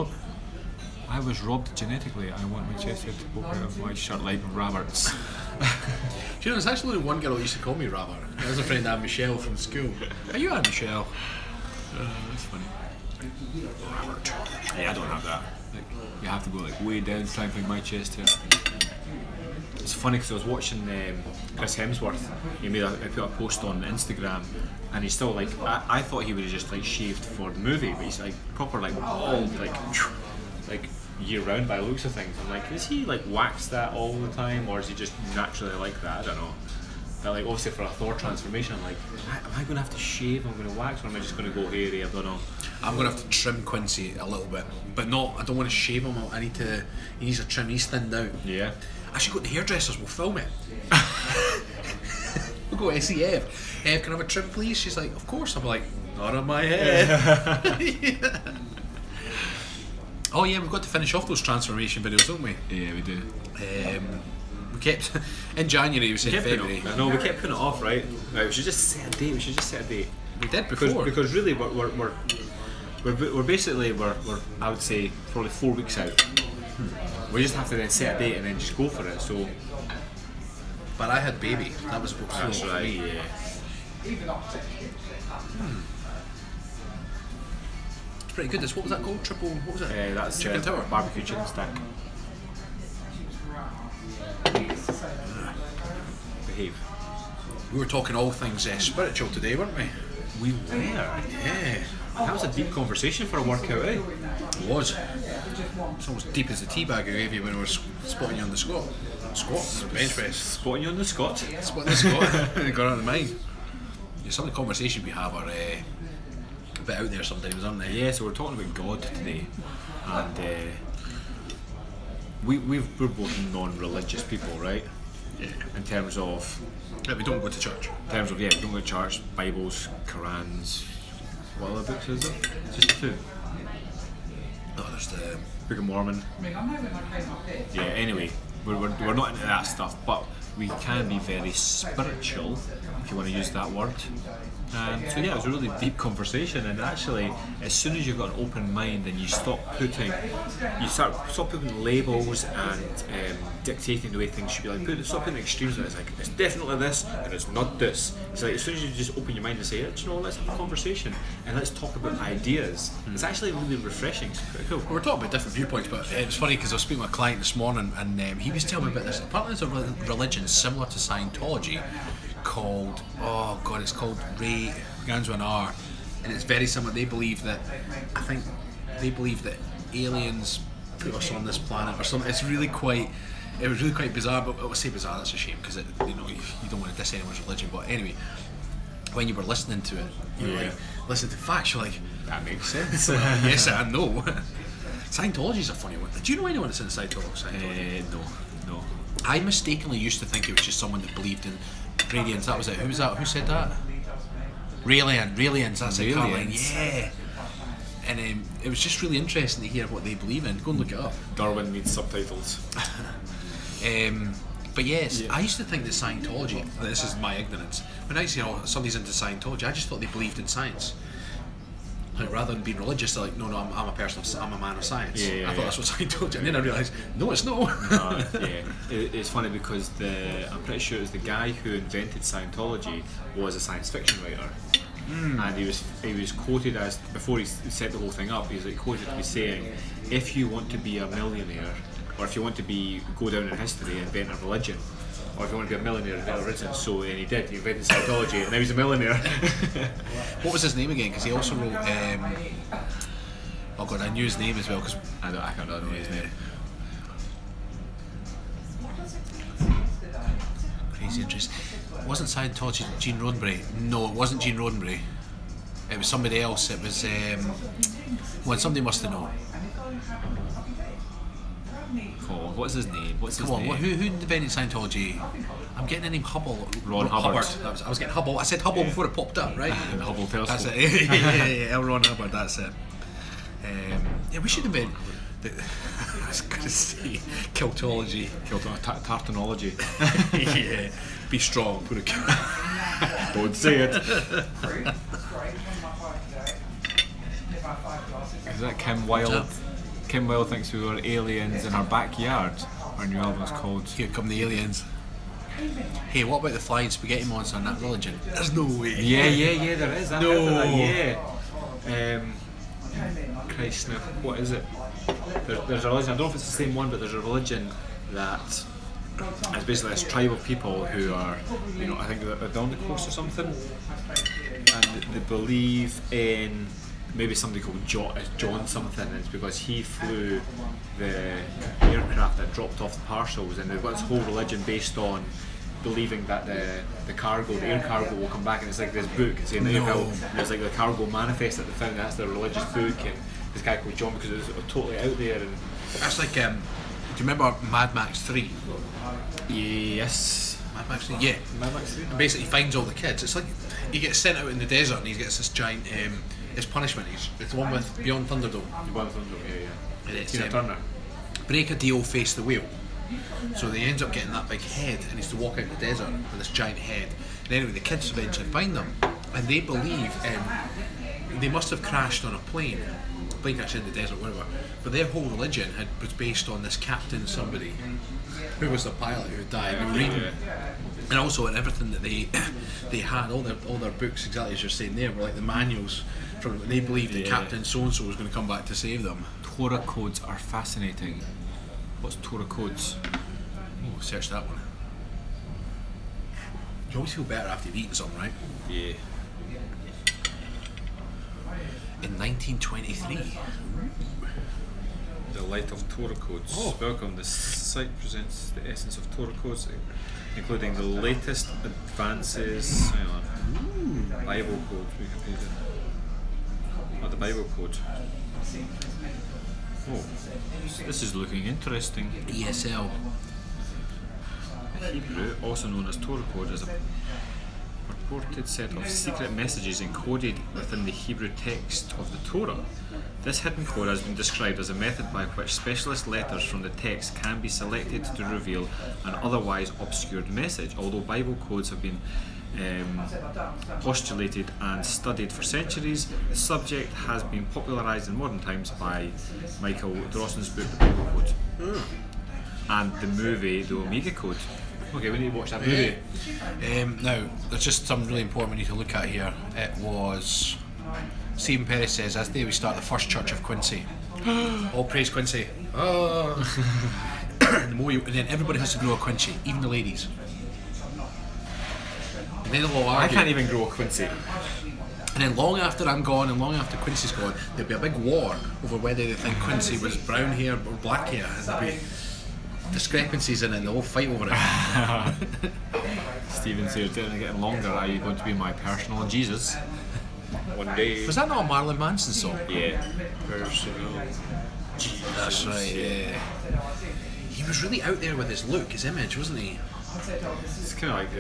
robbed genetically. I want my chest hair to poke out of my shirt like Roberts. Do you know, there's actually only one girl who used to call me Robert. That was a friend of Michelle from school. Are you Anne Michelle? That's funny. Robert. Yeah, I don't have that. Like, you have to go like way down to try and find my chest hair. It's funny because I was watching Chris Hemsworth. He put a post on Instagram, and he's still like, I thought he would have just like shaved for the movie, but he's like proper like bald, like year round by the looks of things. I'm like, is he like waxed that all the time, or is he just naturally like that? I don't know. But like obviously for a Thor transformation, I'm like, am I going to have to shave? I'm going to wax, or am I just going to go hairy? I don't know. I'm going to have to trim Quincy a little bit, but not. I don't want to shave him. He needs a trim. He's thinned out. Yeah. I should go to the hairdressers. We'll film it. We'll go to SEF. Can I have a trim, please? She's like, of course. I'm like, not on my head. Yeah. Oh yeah, we've got to finish off those transformation videos, don't we? Yeah, we do. We kept in January. We said February. No, we kept putting it off, right? Right, we should just set a date. We did before. Because really, we're basically I would say probably 4 weeks out. We just have to then set a date and then just go for it. So, but I had baby. That was what that's right. Yeah. It's pretty good. What was that called? Triple. What was it? That's chicken tower. Barbecue chicken stack. Behave. We were talking all things spiritual today, weren't we? We were. Yeah. That was a deep conversation for a workout, eh? It was. It's almost deep as the tea bag I gave you when we were spotting you on the squat. The bench press. Spotting you on the squat? Spotting the squat. Got out of the mind. Yeah, some of the conversations we have are a bit out there sometimes, aren't they? Yeah, so we're talking about God today. And we're both non-religious people, right? Yeah. In terms of... Yeah, we don't go to church. In terms of, we don't go to church, Bibles, Qurans... What other books is there? Just 2. No, there's the Book of Mormon. Yeah, anyway, we're not into that stuff, but we can be very spiritual, if you want to use that word. So yeah, it was a really deep conversation, and actually, as soon as you've got an open mind and you stop putting labels and dictating the way things should be, like stop putting extremes. It's like it's definitely this and it's not this. It's like as soon as you just open your mind and say, do you know, let's have a conversation and let's talk about ideas. It's actually really refreshing. It's pretty cool. We're talking about different viewpoints, but it was funny because I was speaking with a client this morning, and he was telling me about this. Apparently, there's a religion similar to Scientology called, it's called Ray, begins with an R, and it's very similar. They believe that aliens put us on this planet or something. It was really quite bizarre, but I would say bizarre, that's a shame, because you don't want to diss anyone's religion, but anyway, when you were listening to it, you were like, listen to facts, you're like, that makes sense. Yes and no. Scientology's a funny one. Do you know anyone that's in Scientology? No. I mistakenly used to think it was just someone that believed in Radians. That was it. Who was that? Who said that? Raelians, that's it, Caroline. Yeah. And it was just really interesting to hear what they believe in. Go and look it up. Darwin needs subtitles. But yes, I used to think that Scientology, this is my ignorance, when I see somebody's into Scientology, I just thought they believed in science. Like, rather than being religious, they're like, no, I'm a man of science. I thought that's what Scientology, and then I realised, no, it's not. It's funny because I'm pretty sure it was the guy who invented Scientology was a science fiction writer. And he was quoted as, before he set the whole thing up, he was quoted to be saying, if you want to be a millionaire, or if you want to go down in history, invent a religion, or if you want to be a millionaire, invent a religion. So and he did. He invented Scientology, and now he's a millionaire. What was his name again? Because he also wrote. Oh god, I knew his name as well. Because I can't know his name. Crazy interest. Wasn't Scientology Gene Roddenberry? No, it wasn't Gene Roddenberry. It was somebody else. It was well, somebody must have known. What's his name? Who invented Scientology? I'm getting the name Hubble. Ron Hubbard. I was getting Hubble. I said Hubble before it popped up, right? The Hubble telescope. That's it. yeah, L. Ron Hubbard. That's it. Yeah, we should invent. I was going to say Kiltology. Tartanology. Yeah. Be strong. Put a. Don't say it. Is that Kim Wilde? Kim Wilde thinks we were aliens in her backyard. Our new album is called Here Come the Aliens. Hey, what about the flying spaghetti monster and that religion? There's no way. Yeah, there is. No. Christ, now, what is it? There's a religion, I don't know if it's the same one, but there's a religion that is basically this tribe of people who are, I think they're on the coast or something, and they believe in maybe somebody called John something, and it's because he flew the aircraft that dropped off the parcels, and they've got this whole religion based on believing that the air cargo will come back, and it's like this book saying there's like the cargo manifest that they found, that's their religious book, and this guy called John, because it was totally out there. And that's like, do you remember Mad Max 3? Yes. Mad Max 3? Yeah. Mad Max 3? And basically he finds all the kids. It's like he gets sent out in the desert and he gets this giant, his punishment, it's the one with Beyond Thunderdome. Beyond Thunderdome, yeah. And it's Tina Turner. Break a deal, face the wheel. So they ends up getting that big head and he's to walk out in the desert with this giant head. And anyway, the kids eventually find them and they believe they must have crashed on a plane crashed in the desert, whatever. But their whole religion was based on this captain somebody who was the pilot who died. And also in everything that they had, all their books, exactly as you're saying there, were like the manuals from. They believed that Captain so and so was going to come back to save them. Torah codes are fascinating. What's Torah codes? Oh, search that one. You always feel better after you've eaten something, right? Yeah. In 1923. The light of Torah codes. Oh. Welcome. This site presents the essence of Torah codes, including the latest advances. Hang on. Bible code. Wikipedia. Oh, the Bible code. Oh, this is looking interesting. ESL. Hebrew, also known as Torah code, is a purported set of secret messages encoded within the Hebrew text of the Torah. This hidden code has been described as a method by which specialist letters from the text can be selected to reveal an otherwise obscured message. Although Bible codes have been postulated and studied for centuries, the subject has been popularised in modern times by Michael Dawson's book, The Bible Code, and the movie, The Omega Code. Okay, we need to watch that movie. Now, there's just something really important we need to look at here. It was Stephen Perry says, as day we start the first church of Quincy. All praise Quincy. Oh. And then everybody has to grow a Quincy, even the ladies. And then they'll all argue. I can't even grow a Quincy. And then long after I'm gone and long after Quincy's gone, there'll be a big war over whether they think Quincy was brown hair or black hair, and there'll be discrepancies in it and they'll all fight over it. Stephen says, getting longer, are you going to be my personal Jesus? One day. Was that not a Marilyn Manson song? Yeah. Personal Jesus. That's right, yeah. He was really out there with his look, his image, wasn't he? It's kind of like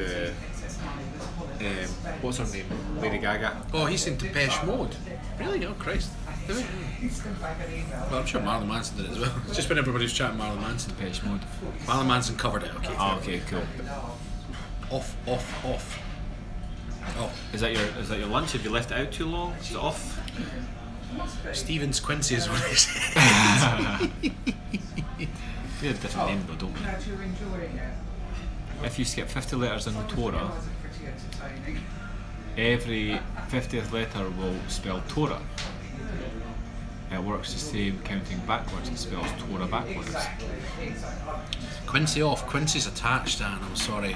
what's her name? Lady Gaga. Oh, he's in Depeche Mode. Really? Oh, Christ. Well, I'm sure Marilyn Manson did it as well. It's just when everybody was chatting Marilyn Manson. Depeche Mode. Marilyn Manson covered it. Okay. Oh, okay, cool. Off. Oh, Is that your lunch? Have you left it out too long? Is it off? Stevens Quincy is what it is. We have a different name though, don't we? If you skip 50 letters in the Torah, every 50th letter will spell Torah. It works the same counting backwards, it spells Torah backwards. Quincy off. Quincy's attached, Dan. I'm sorry.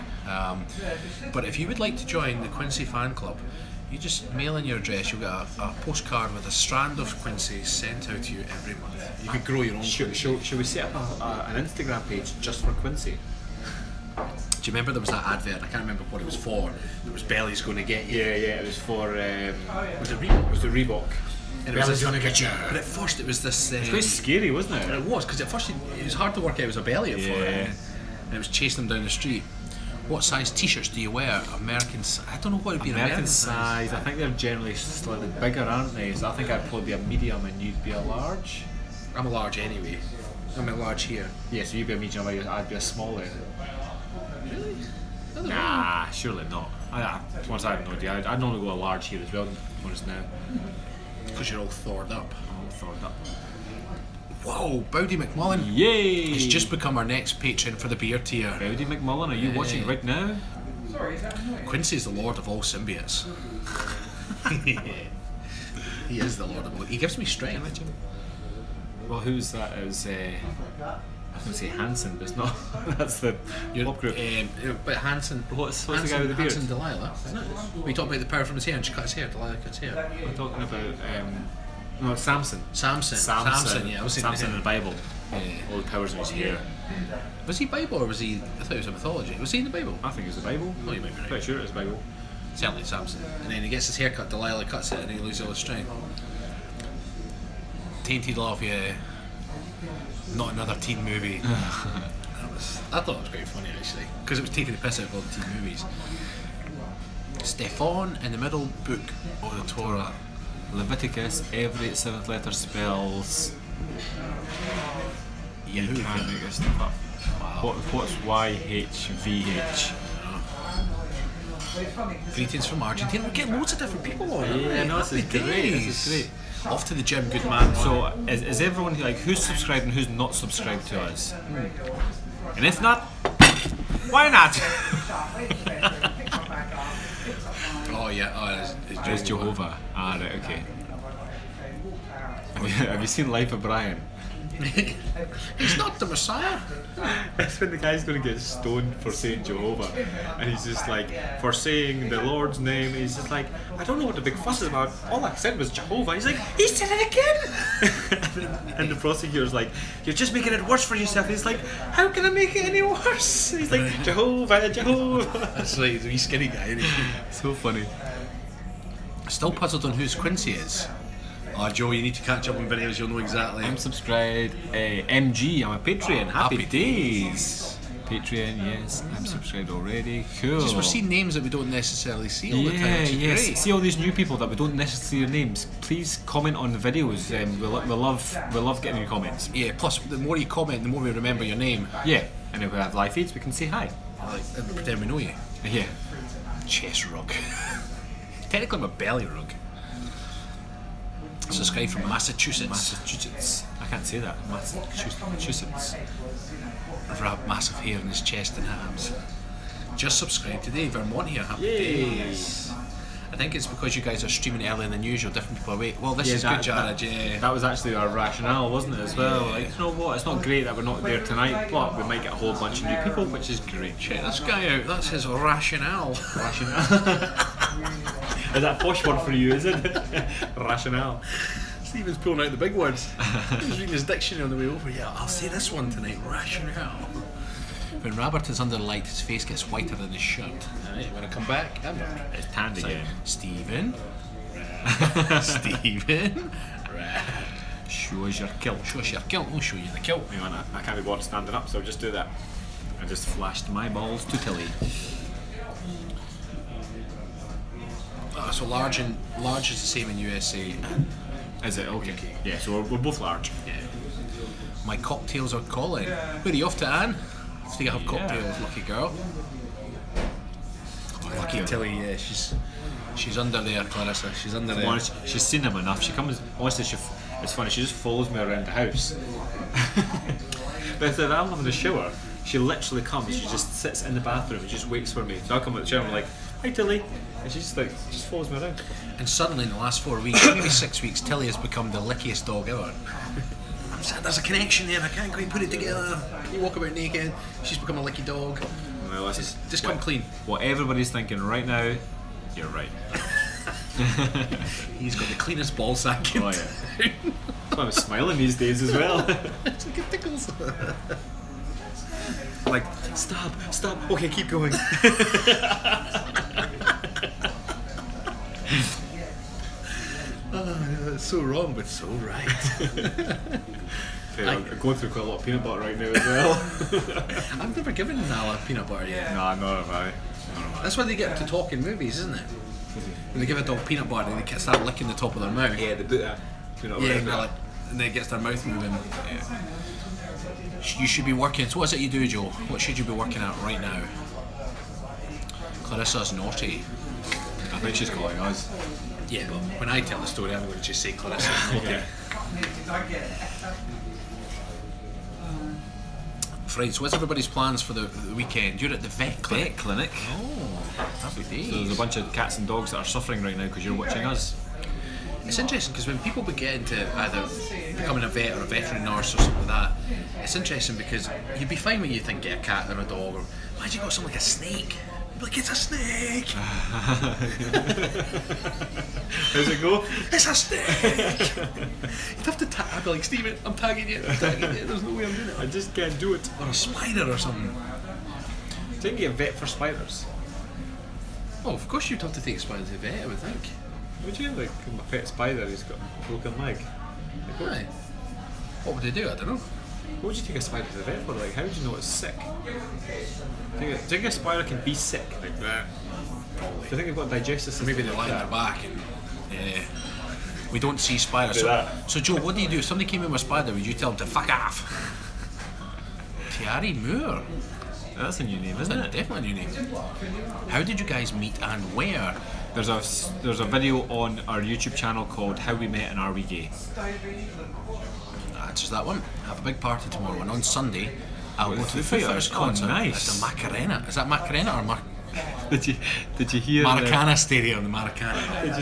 But if you would like to join the Quincy fan club, you just mail in your address. You'll get a postcard with a strand of Quincy sent out to you every month. You could grow your own. Should we set up an Instagram page just for Quincy? Do you remember there was that advert? I can't remember what it was for. It was Belly's going to get you. Yeah, it was for. Was it Reebok? It was the Reebok. And Belly's going to get you. But at first it was this. It was quite scary, wasn't it? It was, because at first it was hard to work out it was a belly for it. And it was chasing them down the street. What size t-shirts do you wear? American I don't know what would be American size. I think they're generally slightly bigger, aren't they? So I think I'd probably be a medium and you'd be a large. I'm a large anyway. I'm a large here. Yeah, so you'd be a medium, I'd be a small then. Really? Nah, surely not. Once I have no idea. I'd normally go a large here as well, honest now. Because you're all thored up. I'm all thored up. Whoa, Bowdy McMullen. Yay! He's just become our next patron for the beer tier. Bowdy McMullen, are you watching right now? Quincy's the lord of all symbiotes. He is the lord of all. He gives me strength. Well, who's that? It was, I was going to say Hanson, but it's not. That's the pop group. But Hanson. What's the guy with the beard? Hanson Delilah, isn't it? We talk about the power from his hair and she cut his hair. Delilah cuts his hair. We're talking about. No, Samson. Samson, yeah. I was Samson in the Bible. Yeah. All the powers of his hair. Was he Bible or was he? I thought it was a mythology. Was he in the Bible? I think it was the Bible. Oh, you might be right. Pretty sure it was the Bible. Certainly Samson. And then he gets his hair cut, Delilah cuts it, and he loses all his strength. Tainted Love, yeah. Not another teen movie. I thought it was quite funny actually, because it was taking the piss out of all the teen movies. Stefan in the middle book of the Torah. Leviticus, every 7th letter spells. You can't make this stuff up. Wow. What's YHVH? Greetings from Argentina. We're getting loads of different people on. Yeah, no, this is Happy great. days. This is great. Off to the gym, good man. So, is everyone like who's subscribed and who's not subscribed to us? And if not, why not? Oh yeah, It's Jehovah. Ah, right, okay. Have you seen Life of Brian? He's not the Messiah. That's when the guy's going to get stoned for saying Jehovah, and he's just like, for saying the Lord's name, he's just like, I don't know what the big fuss is about, all I said was Jehovah. He's like, he said it again! And the prosecutor's like, you're just making it worse for yourself. He's like, how can I make it any worse? He's like, Jehovah, Jehovah. That's right, he's a wee skinny guy, isn't he? So funny. Still puzzled on whose Quincy is. Oh, Joe, you need to catch up on videos, you'll know exactly. I'm subscribed. MG, I'm a Patreon. Happy days. Patreon, yes, I'm subscribed already. Cool. Just we're seeing names that we don't necessarily see all the time. Which is great. See all these new people that we don't necessarily see their names. Please comment on the videos. We love getting your comments. Yeah. Plus, the more you comment, the more we remember your name. Yeah. And if we have live feeds, we can say hi. And we pretend we know you. Yeah. Chest rug. Technically, I'm a belly rug. Subscribe from Massachusetts. I can't say that. Massachusetts. Massive hair in his chest and hams. Just subscribe today, Vermont here. Happy days. I think it's because you guys are streaming earlier than usual. Different people are awake. Well, this is good, Jared. That was actually our rationale, wasn't it? As well. Like, you know what? It's not great that we're not there tonight, but we might get a whole bunch of new people, which is great. Check this guy out. That's his rationale. Is that a posh word for you? Is it? Rationale. Stephen's pulling out the big words. He was reading his dictionary on the way over. Yeah, I'll say this one tonight. Rationale. When Robert is under light, his face gets whiter than his shirt. Alright, when I come back, it's tanned again. Stephen. Stephen. Show us your kilt. Show us your kilt. We'll show you the kilt. Hang on, I can't be bothered standing up, so I'll just do that. I just flashed my balls to Tilly. So large is the same in USA. Is it? Okay. Okay. Yeah, so we're both large. Yeah. My cocktails are calling. Where are you off to, Anne? So you have cocktails, lucky girl. Oh, lucky Tilly, yeah, she's under there, Clarissa. She's under there. Honest, she's seen him enough. She comes. Honestly, it's funny. She just follows me around the house. But if I'm having a shower, she literally comes. She just sits in the bathroom and just waits for me. So I come out the shower and I'm like, "Hi, Tilly," and she just follows me around. And suddenly, in the last 4 weeks, maybe 6 weeks, Tilly has become the lickiest dog ever. There's a connection there. I can't quite put it together. You walk about naked. She's become a licky dog. Well, Just come clean. What everybody's thinking right now, you're right. He's got the cleanest ball sack in Oh, yeah. That's why I'm smiling these days as well. It's like it tickles. Like, stop. Okay, keep going. It's so wrong, but so right. I'm going through quite a lot of peanut butter right now as well. I've never given Nala peanut butter yet. No, I'm not about it. That's why they get to talk in movies, isn't it? When they give a dog peanut butter, they start licking the top of their mouth. Yeah, they do that. And then it gets their mouth moving. Yeah. You should be working. So what is it you do, Joe? What should you be working at right now? Clarissa's naughty. I think she's calling us. Yeah, but when I tell the story, I'm going to just say Clarissa's naughty. Yeah. Right, so what's everybody's plans for the weekend? You're at the vet clinic. Oh, happy days. So there's a bunch of cats and dogs that are suffering right now because you're watching us. It's interesting because when people get into either becoming a vet or a veterinary nurse or something like that, it's interesting because you'd be fine when you think get a cat and a dog, or why'd you got something like a snake? You'd be like, it's a snake! How's it go? It's a snake! You'd have to I'd be like, Stephen, I'm tagging you, there's no way I'm doing it. I just can't do it. Or a spider or something. Didn't get a vet for spiders. Oh, of course you'd have to take a spider to the vet, I would think. Would you? Like my pet spider, he's got a broken leg. Aye. What would they do? I don't know. What would you take a spider to the vet for? Like, how would you know it's sick? Do you think a spider can be sick like that? Probably. Do you think they've got a digestive system? Maybe they lie on their back and we don't see spiders. Do that. So Joe, what do you do? If somebody came in with a spider, would you tell them to fuck off? Thierry Moore. That's a new name, isn't it? Definitely a new name. How did you guys meet and where? There's a video on our YouTube channel called How We Met and Are We Gay? Answers that one. Have a big party tomorrow, and on Sunday I'll go to the Foo Foo Fighters Fighters concert nice. at the Macarena. Is that Macarena or Did you hear Maracana Stadium? The Maracana. Did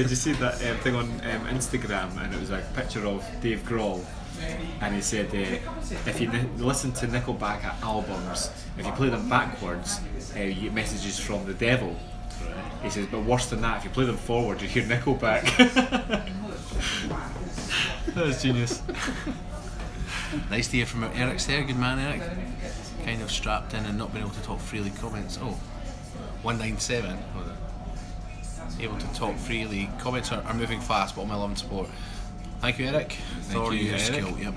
you see that thing on Instagram? And it was a picture of Dave Grohl, and he said if you listen to Nickelback albums, if you play them backwards, you get messages from the devil. He says, but worse than that, if you play them forward, you hear Nickelback. That was genius. Nice to hear from Eric's there. Good man, Eric. Kind of strapped in and not being able to talk freely. Comments. Oh, 197. Able to talk freely. Comments are moving fast, but all my love and support. Thank you, Eric. Thank you, Eric. Skill. Yep.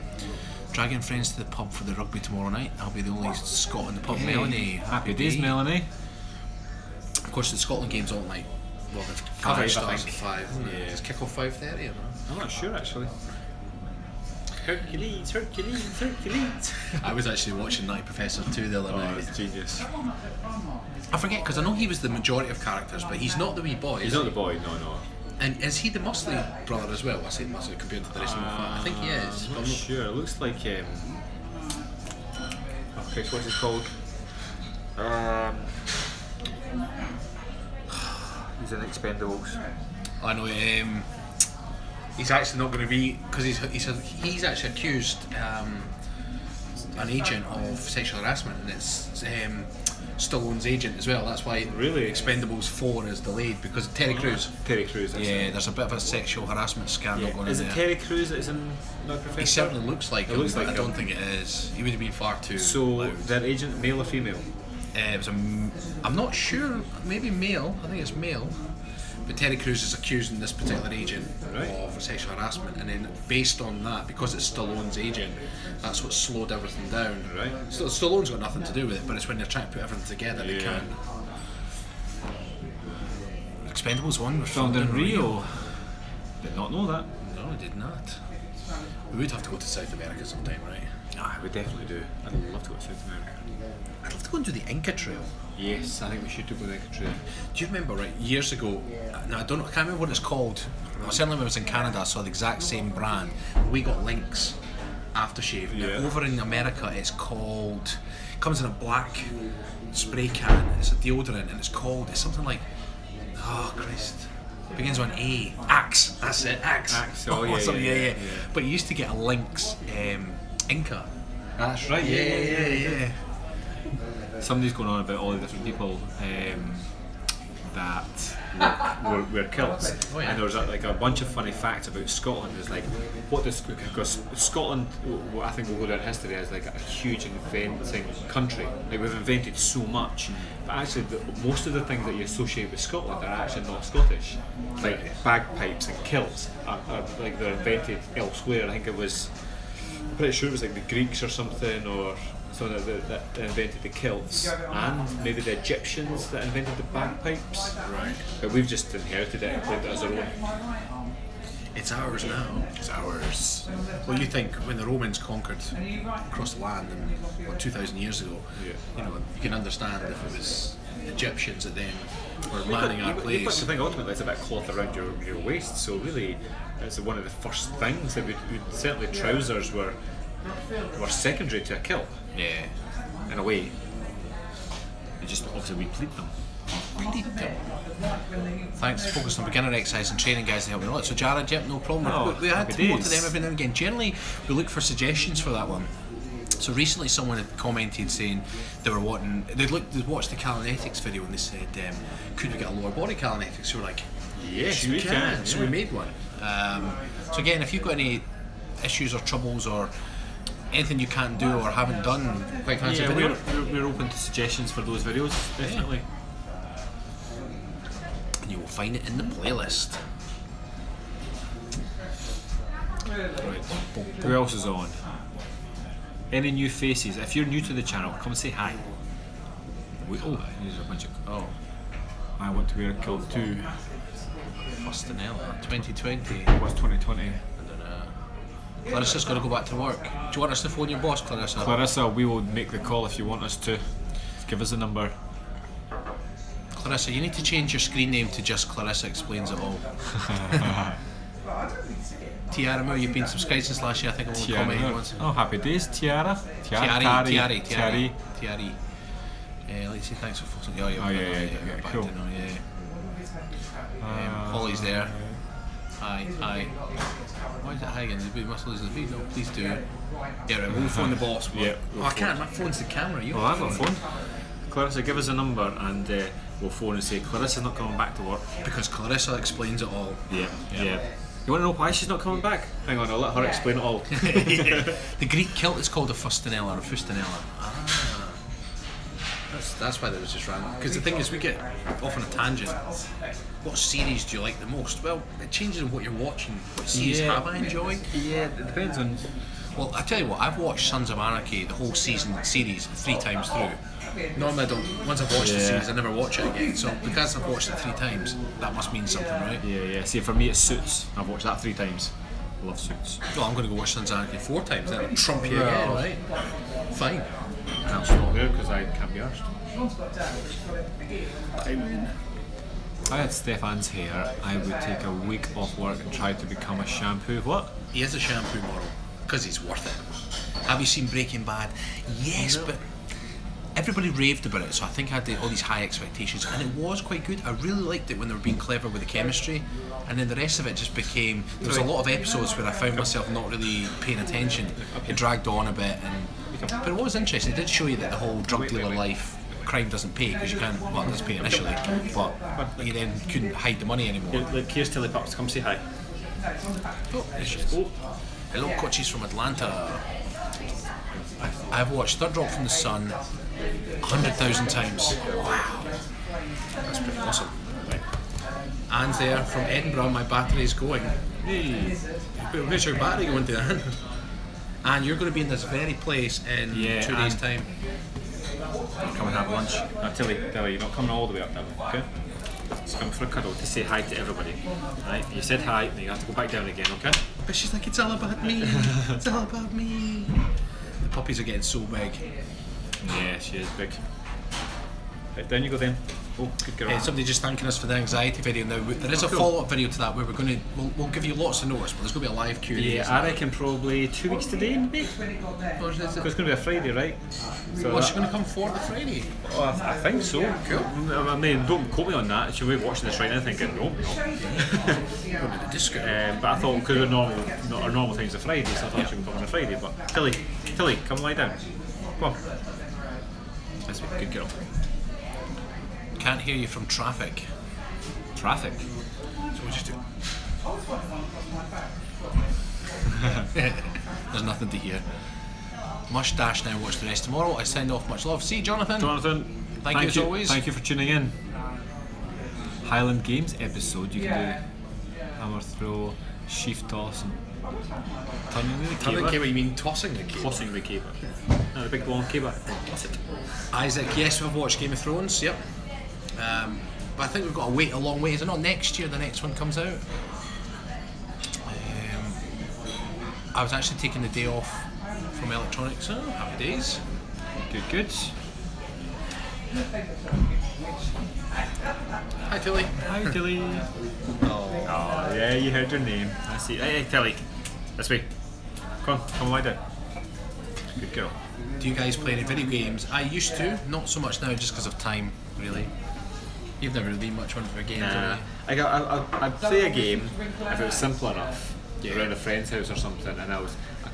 Dragging friends to the pub for the rugby tomorrow night. I'll be the only Scot in the pub. Hey, Melanie. Happy days, Melanie. Of course, the Scotland game's on like, well, the coverage starts at 5, isn't it? It's kick off 5:30 or not? I'm not sure actually. Hercules. I was actually watching Nutty Professor 2 the other night. It's genius. I forget because I know he was the majority of characters, but he's not the wee boy. He's not the boy, no. And is he the muscly brother as well? I say muscly compared to the rest of the family. I think he is. I'm not sure. It looks like okay, so what's it called? He's in Expendables. I know. He's actually not going to be because he's actually accused an agent of sexual harassment, and it's Stallone's agent as well. That's why really Expendables 4 is delayed because Terry Crews. Yeah, there's a bit of a sexual harassment scandal going on there. Is it Terry Crews that is in No Professor? He certainly looks like him, but I don't him. think it is. He would have been far too. So loud. their agent, male or female? It was I'm not sure. Maybe male. I think it's male. But Terry Crews is accusing this particular agent of sexual harassment, and then based on that, because it's Stallone's agent, that's what slowed everything down. Right. Stallone's got nothing to do with it, but it's when they're trying to put everything together they can't. Expendables 1 was Filmed in Rio. Did not know that. I did not. We would have to go to South America sometime, right? Ah, we definitely do. I'd love to go to South America. I'd love to go and do the Inca Trail. Yes, I think we should go to the Inca Trail. Do you remember, right, years ago, now I can't remember what it's called. Certainly when I was in Canada, I saw the exact same brand. We got Lynx aftershave. Yeah. Now, over in America, it's called, it comes in a black spray can. It's a deodorant, and it's something like, oh Christ, it begins on A. Axe. That's it. Axe. Axe. Oh yeah, something, yeah. But you used to get a Lynx Inca. That's right. Yeah. Somebody's going on about all the different people that wear kilts, and there was like a bunch of funny facts about Scotland. There's like, what does, because Scotland, I think will go down in history as like a huge inventing country. Like we've invented so much, but actually most of the things that you associate with Scotland are actually not Scottish. Like bagpipes and kilts are like they're invented elsewhere. I think it was, I'm pretty sure it was like the Greeks or something, or someone that invented the kilts, and maybe the Egyptians that invented the bagpipes. Right. But we've just inherited it and claimed it as our own. It's ours now. It's ours. Well, you think when the Romans conquered across the land, and 2,000 years ago, you know, you can understand if it was Egyptians that then were manning our place. But the thing ultimately, it's a bit of cloth around your waist, so really, it's one of the first things that certainly trousers were secondary to a kilt. Yeah. In a way. You just obviously we pleat them. Thanks. Focus on beginner exercise and training guys to help me out. So Jared, yep, no problem. Oh, we had to happy go to days. them every now and again. Generally, we look for suggestions for that one. So recently, someone had commented saying they were wanting, they'd watched the Kalinetics video and they said, could we get a lower body Kalinetics? So we're like, yes, we can. So we made one. So again, if you've got any issues or troubles or anything you can't do or haven't done, quite fancy video. We're open to suggestions for those videos, definitely. And you will find it in the playlist. Right. Who else is on? Any new faces? If you're new to the channel, come say hi. There's a bunch of. Oh, I want to wear a kilt too. Fustanella, 2020. What's 2020? Clarissa's got to go back to work. Do you want us to phone your boss, Clarissa? Clarissa, we will make the call if you want us to. Just give us a number. Clarissa, you need to change your screen name to just Clarissa Explains It All. Tiara Moore, you've been subscribed since last year. I think I will comment once. Oh, happy days, Tiara. Tiari. Let's say thanks for focusing. Yeah, cool. Holly's there. Hi. Why is it hi again? We must lose the feed. No, please do. Yeah, right, we'll phone the boss. Yeah, I can't. My phone's the camera. You I've got a phone. Clarissa, give us a number and we'll phone and say Clarissa's not coming back to work. Because Clarissa Explains It All. Yeah. You want to know why she's not coming back? Hang on, I'll let her explain it all. The Greek kilt is called a fustanella or a fustanella. That's why there was just random. Because the thing is, we get off on a tangent. What series do you like the most? Well, it changes on what you're watching. What series have I enjoyed? Yeah, it depends on. Well, I tell you what, I've watched Sons of Anarchy, the whole series 3 times through. Normally I don't, once I've watched the series I never watch it again, so because I've watched it 3 times, that must mean something, right? Yeah. See, for me it's Suits. I've watched that 3 times. Love Suits. Well, I'm going to go watch Sons of Anarchy 4 times, then I'll trump you again, right? Fine. I'll stop there because I can't be arsed. If I had Stefan's hair, I would take a week off work and try to become a shampoo. What? He is a shampoo model, because he's worth it. Have you seen Breaking Bad? Yes, but everybody raved about it, so I think I had all these high expectations, and it was quite good. I really liked it when they were being clever with the chemistry, and then the rest of it just became, there was a lot of episodes where I found myself not really paying attention. It dragged on a bit, but it was interesting. It did show you that the whole drug dealer life, crime doesn't pay, because you can't, well, it doesn't pay initially, but you then couldn't hide the money anymore. Look, here's Tilly Pups, come say hi. Oh, there she is. Hello, coaches from Atlanta. I've watched Third Rock from the Sun 100,000 times. Wow, that's pretty awesome. Anne's there from Edinburgh. My battery's going. Hey, where's your battery going to, Anne? And you're going to be in this very place in 2 days' time. Come and have lunch. Tilly, you're not coming all the way up that way, okay? Just come for a cuddle to say hi to everybody. Right? You said hi, then you have to go back down again, okay? But she's like, it's all about me. It's all about me. The puppies are getting so big. Yeah, she is big. Right, down you go then. Oh, good girl. Somebody just thanking us for the anxiety video. Now there is a follow-up video to that where we'll give you lots of notice, but there's going to be a live Q&A. Yeah, I reckon probably 2 weeks today, maybe. It's going to be a Friday, right? So she's going to come for the Friday. Oh, I think so. Cool. I mean, don't quote me on that. She'll be watching this right now thinking, no. Going to the disco. But I thought because our normal time's a Friday, so I thought she would come on a Friday. But Tilly, come lie down. Come on. That's a good girl. Can't hear you from traffic. Traffic? So we'll just do. There's nothing to hear. Must dash now, watch the rest tomorrow. I send off much love. See you, Jonathan. Thank you as always. Thank you for tuning in. Highland Games episode. You can do hammer throw, sheaf toss, and turning the caber. Turning the caber, you mean tossing the caber? Tossing the caber. No, the big long caber. Toss it. Isaac, yes, we've watched Game of Thrones. Yep. But I think we've got to wait a long way. Is it not next year the next one comes out? I was actually taking the day off from electronics. Oh, happy days. Good. Hi Tilly. Hi Tilly. Oh yeah, you heard your name. I see. Hey Tilly. This way. Come lie down. Good girl. Do you guys play any video games? I used to, not so much now just because of time, really. You've never really much one for games, nah. have you? I'd play a game if it was simple enough, around a friend's house or something, and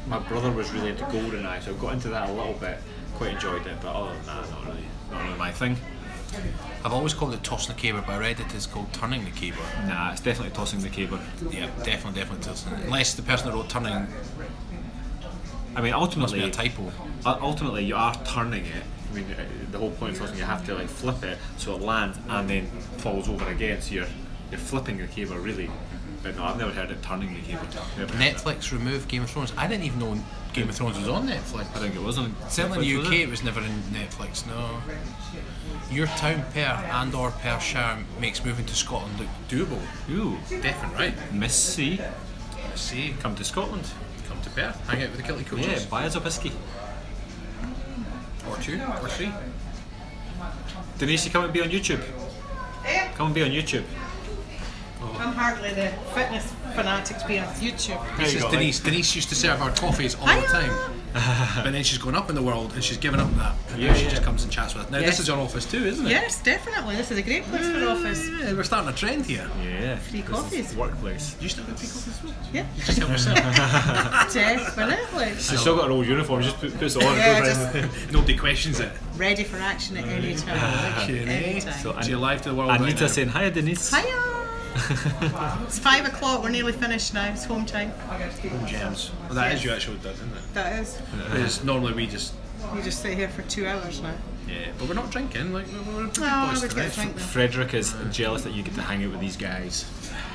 my brother was really into GoldenEye, so I got into that a little bit, quite enjoyed it, but other than that, not really my thing. I've always called it tossing the caber, but I read it is called turning the caber. Nah, it's definitely tossing the caber. Yeah, definitely tossing it. Unless the person that wrote turning, I mean, ultimately, must be a typo. Ultimately, you are turning it. I mean, the whole point of tossing, you have to like flip it so it lands and then falls over again. So you're flipping the caber, really. But no, I've never heard it turning the caber. Netflix removed Game of Thrones. I didn't even know Game of Thrones was on Netflix. I think it was on. Certainly in Netflix, the UK, it was never in Netflix. No. Your town pair and/or Perthshire makes moving to Scotland look doable. Ooh, Definitely right. Miss C. See, Come to Scotland. come to Perth, hang out with the Kilted coaches. Yeah, buy us a biscuit. Or 2 or 3. Denise, you come and be on YouTube. Come and be on YouTube. I'm hardly the fitness fanatic to be on YouTube. This is Denise. Denise used to serve our coffees all the time. But then she's gone up in the world and she's given up that. And now she just comes and chats with us. Now this is your office too, isn't it? Yes, definitely. This is a great place for office. Yeah, we're starting a trend here. Yeah. Free this coffees. is the workplace. Do you still have free coffees as well? Yeah, You just help yourself. definitely. She's still got her old uniform, just puts it on. Yeah, and goes just Nobody questions it. ready for action at any time. Anytime. So you're live to the world. Anita right now. saying, hiya Denise. Hiya! It's 5 o'clock, we're nearly finished now, it's home time. Home Gems. Well, that is your actual done, isn't it? That is. Because normally we just. You just sit here for 2 hours now. Yeah, but we're not drinking. Like we're big Oh, boys we tonight. get a drink then. Frederick is jealous that you get to hang out with these guys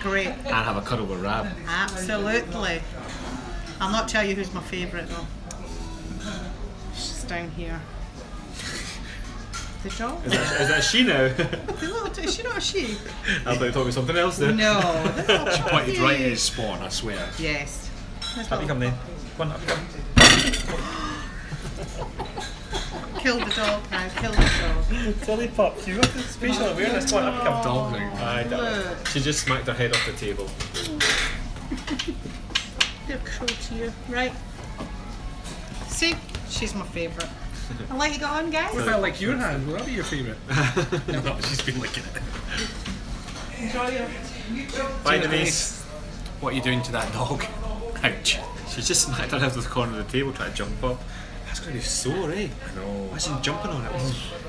Great. and have a cuddle with Rab. Absolutely. I'll not tell you who's my favourite though. She's down here. The dog? Is that she now? Is she not a she? I thought you were talking about something else there. No. She pointed right at his spawn, I swear. Yes. Up you come then. Come on, up you come. Kill the dog now, kill the dog. Silly pup, you got the spatial awareness. Come on, up you come. Dog thing. Look. She just smacked her head off the table. They're cruel to you. Right. See? She's my favourite. I'll let you go on, guys. What about like your hand? What would be your favourite? No, she's been licking it. Enjoy your... Bye Denise. What are you doing to that dog? Ouch. She just smacked her head off the corner of the table trying to jump up. That's going to be sore, eh? I know. Imagine jumping on it.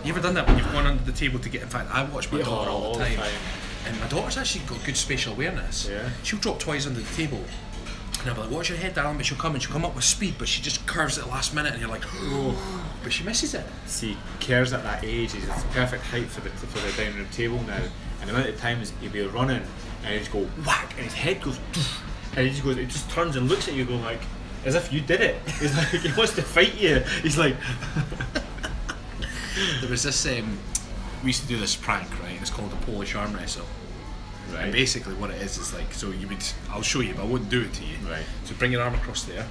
You ever done that when you've gone under the table to get? In fact, I watch my Yeah, daughter all the time, time. and my daughter's actually got good spatial awareness. Yeah. She'll drop toys under the table, and I'll be like, "Watch your head, darling," but she'll come and she'll come up with speed, but she just curves at the last minute, and you're like, "Oh," but she misses it. See, Kerr's at that age, he's at the perfect height for the dining room table now, and the amount of times he'll be running and he'll just go whack and his head goes and he just turns and looks at you going like as if you did it. He's like, he wants to fight you. He's like There was this we used to do this prank, right? It's called the Polish arm wrestle, And basically what it is like, so you would, I'll show you, but I wouldn't do it to you. Right. So bring your arm across there.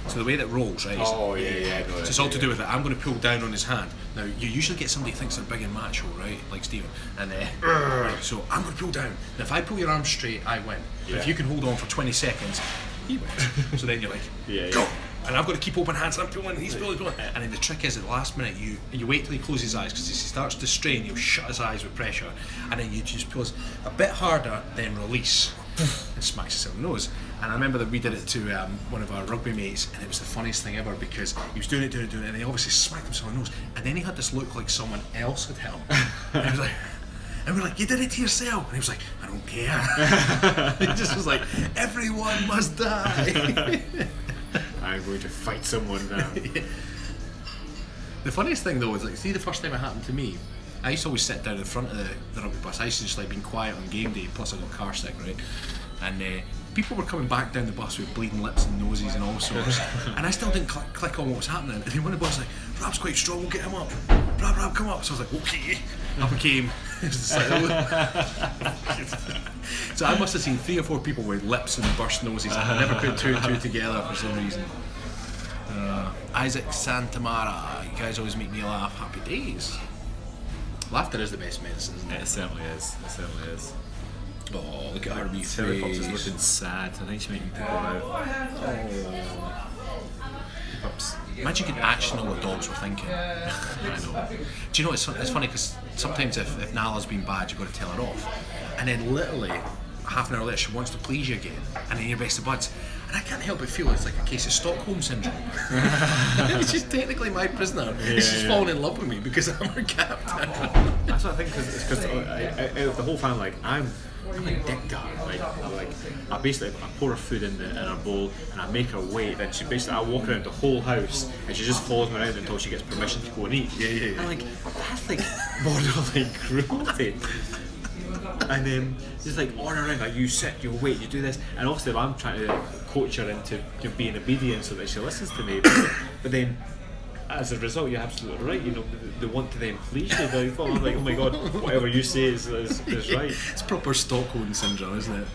So the way that rolls, right? Oh, so it's all to do with it. I'm going to pull down on his hand. Now, you usually get somebody who thinks they're big and macho, right? Like Stephen. And right, so I'm going to pull down. Now, if I pull your arm straight, I win. But if you can hold on for 20 seconds, he wins. So then you're like, go! And I've got to keep open hands, and I'm pulling, he's pulling. And then the trick is, at the last minute, you wait till he closes his eyes, because as he starts to strain, he'll shut his eyes with pressure. And then you just pull a bit harder, then release. And smacks himself in the nose. And I remember that we did it to one of our rugby mates, and it was the funniest thing ever, because he was doing it, and he obviously smacked himself in the nose, and then he had this look like someone else had hit him. And he was like, and we're like, you did it to yourself. And he was like, I don't care. He just was like, everyone must die. I'm going to fight someone now. The funniest thing though is, like, see, the first time it happened to me, I used to always sit down in front of the rugby bus. I used to just like being quiet on game day, plus I got car sick, right? And people were coming back down the bus with bleeding lips and noses and all sorts. And I still didn't click on what was happening. And then when the bus was like, Rab's quite strong, we'll get him up. Rab, come up. So I was like, okay. Up I came. So I must have seen 3 or 4 people with lips and burst noses. I never put 2 and 2 together for some reason. Isaac Santamara, you guys always make me laugh. Happy days. Laughter is the best medicine, isn't it? It certainly is. It certainly is. Oh, look at her wee Terry Pops is face. looking sad. I think she's making people out. Oh. Imagine you could actually know what dogs were thinking. I know. Do you know, it's funny because sometimes if Nala's been bad, you've got to tell her off. And then literally, half an hour later, she wants to please you again. And then you're best of buds. And I can't help but feel it's like a case of Stockholm Syndrome. She's technically my prisoner. She's fallen in love with me because I'm her captain. That's what I think, because out of the whole family, like, I'm a dick guy. Like I basically pour her food in her bowl and I make her wait. Then I walk around the whole house and she just follows me around until she gets permission to go and eat. Yeah. And like, that's like borderline cruelty. And then just like order around, like, you sit, you wait, you do this. And obviously I'm trying to coach her into being obedient so that she listens to me. But then as a result, you're absolutely right. You know, they want to then please you. They're like, oh my god, whatever you say is right. It's proper Stockholm Syndrome, isn't it?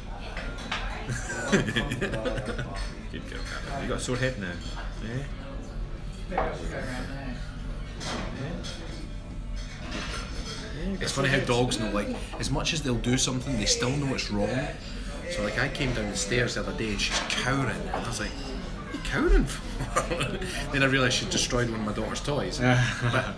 Good girl, Captain. You got a sore head now. Yeah. It's funny how dogs know, like, as much as they'll do something, they still know it's wrong. So like, I came down the stairs the other day and she's cowering, and I was like, what are you cowering for? Then I realised she'd destroyed one of my daughter's toys. But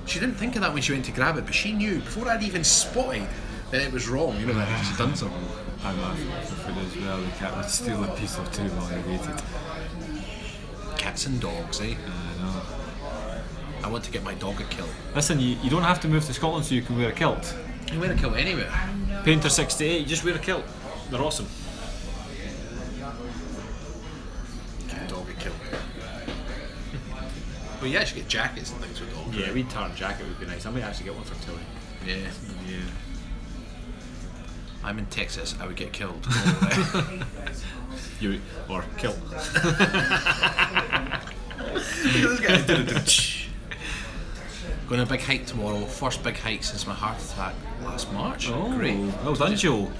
she didn't think of that when she went to grab it, but she knew, before I'd even spotted that it was wrong, you know, that she'd done something. I'm laughing for food as well. The cat would steal a piece of too while I waited. Cats and dogs, eh? I know. I want to get my dog a kilt. Listen, you don't have to move to Scotland so you can wear a kilt. You can wear a kilt anywhere. Painter 68, you just wear a kilt. They're awesome. Get a dog a kilt. Well, you actually get jackets and things with dogs. Yeah, right? a wee tartan jacket would be nice. I might actually get one for Tilly. Yeah. I'm in Texas, I would get killed. You or kilt. Going on a big hike tomorrow. First big hike since my heart attack last March. Oh, great. Well done, Joe.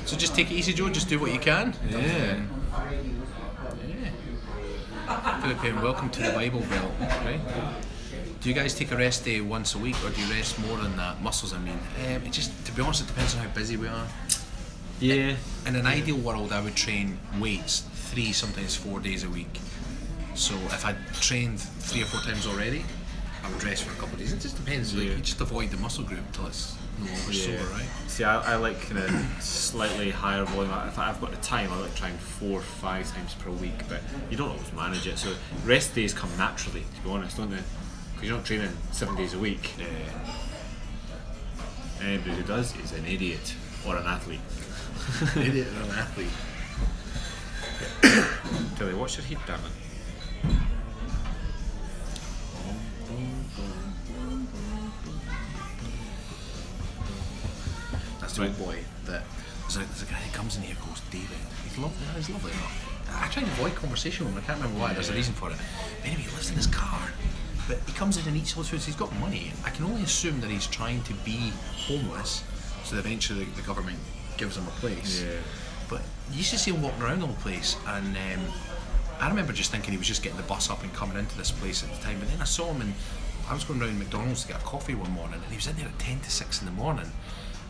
So just take it easy, Joe. Just do what you can. Yeah. Philippine, welcome to the Bible Belt. Right. Do you guys take a rest day once a week, or do you rest more than that? Muscles, I mean. It just, to be honest, it depends on how busy we are. Yeah. In an ideal world, I would train weights 3, sometimes 4 days a week. So if I trained 3 or 4 times already, I would rest for a couple of days. It just depends. Like, you just avoid the muscle group until it's no longer sore, right? See, I like kind of slightly higher volume. If I've got the time, I like trying 4 or 5 times per week, but you don't always manage it. So rest days come naturally, to be honest, don't they? Because you're not training 7 days a week. Anybody who does is an idiot or an athlete. An idiot or an athlete. Tilly, what's your heat, damn it? That's the old boy that there's a guy who comes in here called David. He's lovely enough. I try to avoid conversation with him. I can't remember why. There's a reason for it. But anyway, he lives in his car. But he comes in and eats all his food. He's got money. I can only assume that he's trying to be homeless, so that eventually the government gives him a place. Yeah. But you used to see him walking around the whole place, and I remember just thinking he was just getting the bus up and coming into this place at the time. But then I saw him, and I was going round McDonald's to get a coffee one morning, and he was in there at 10 to 6 in the morning.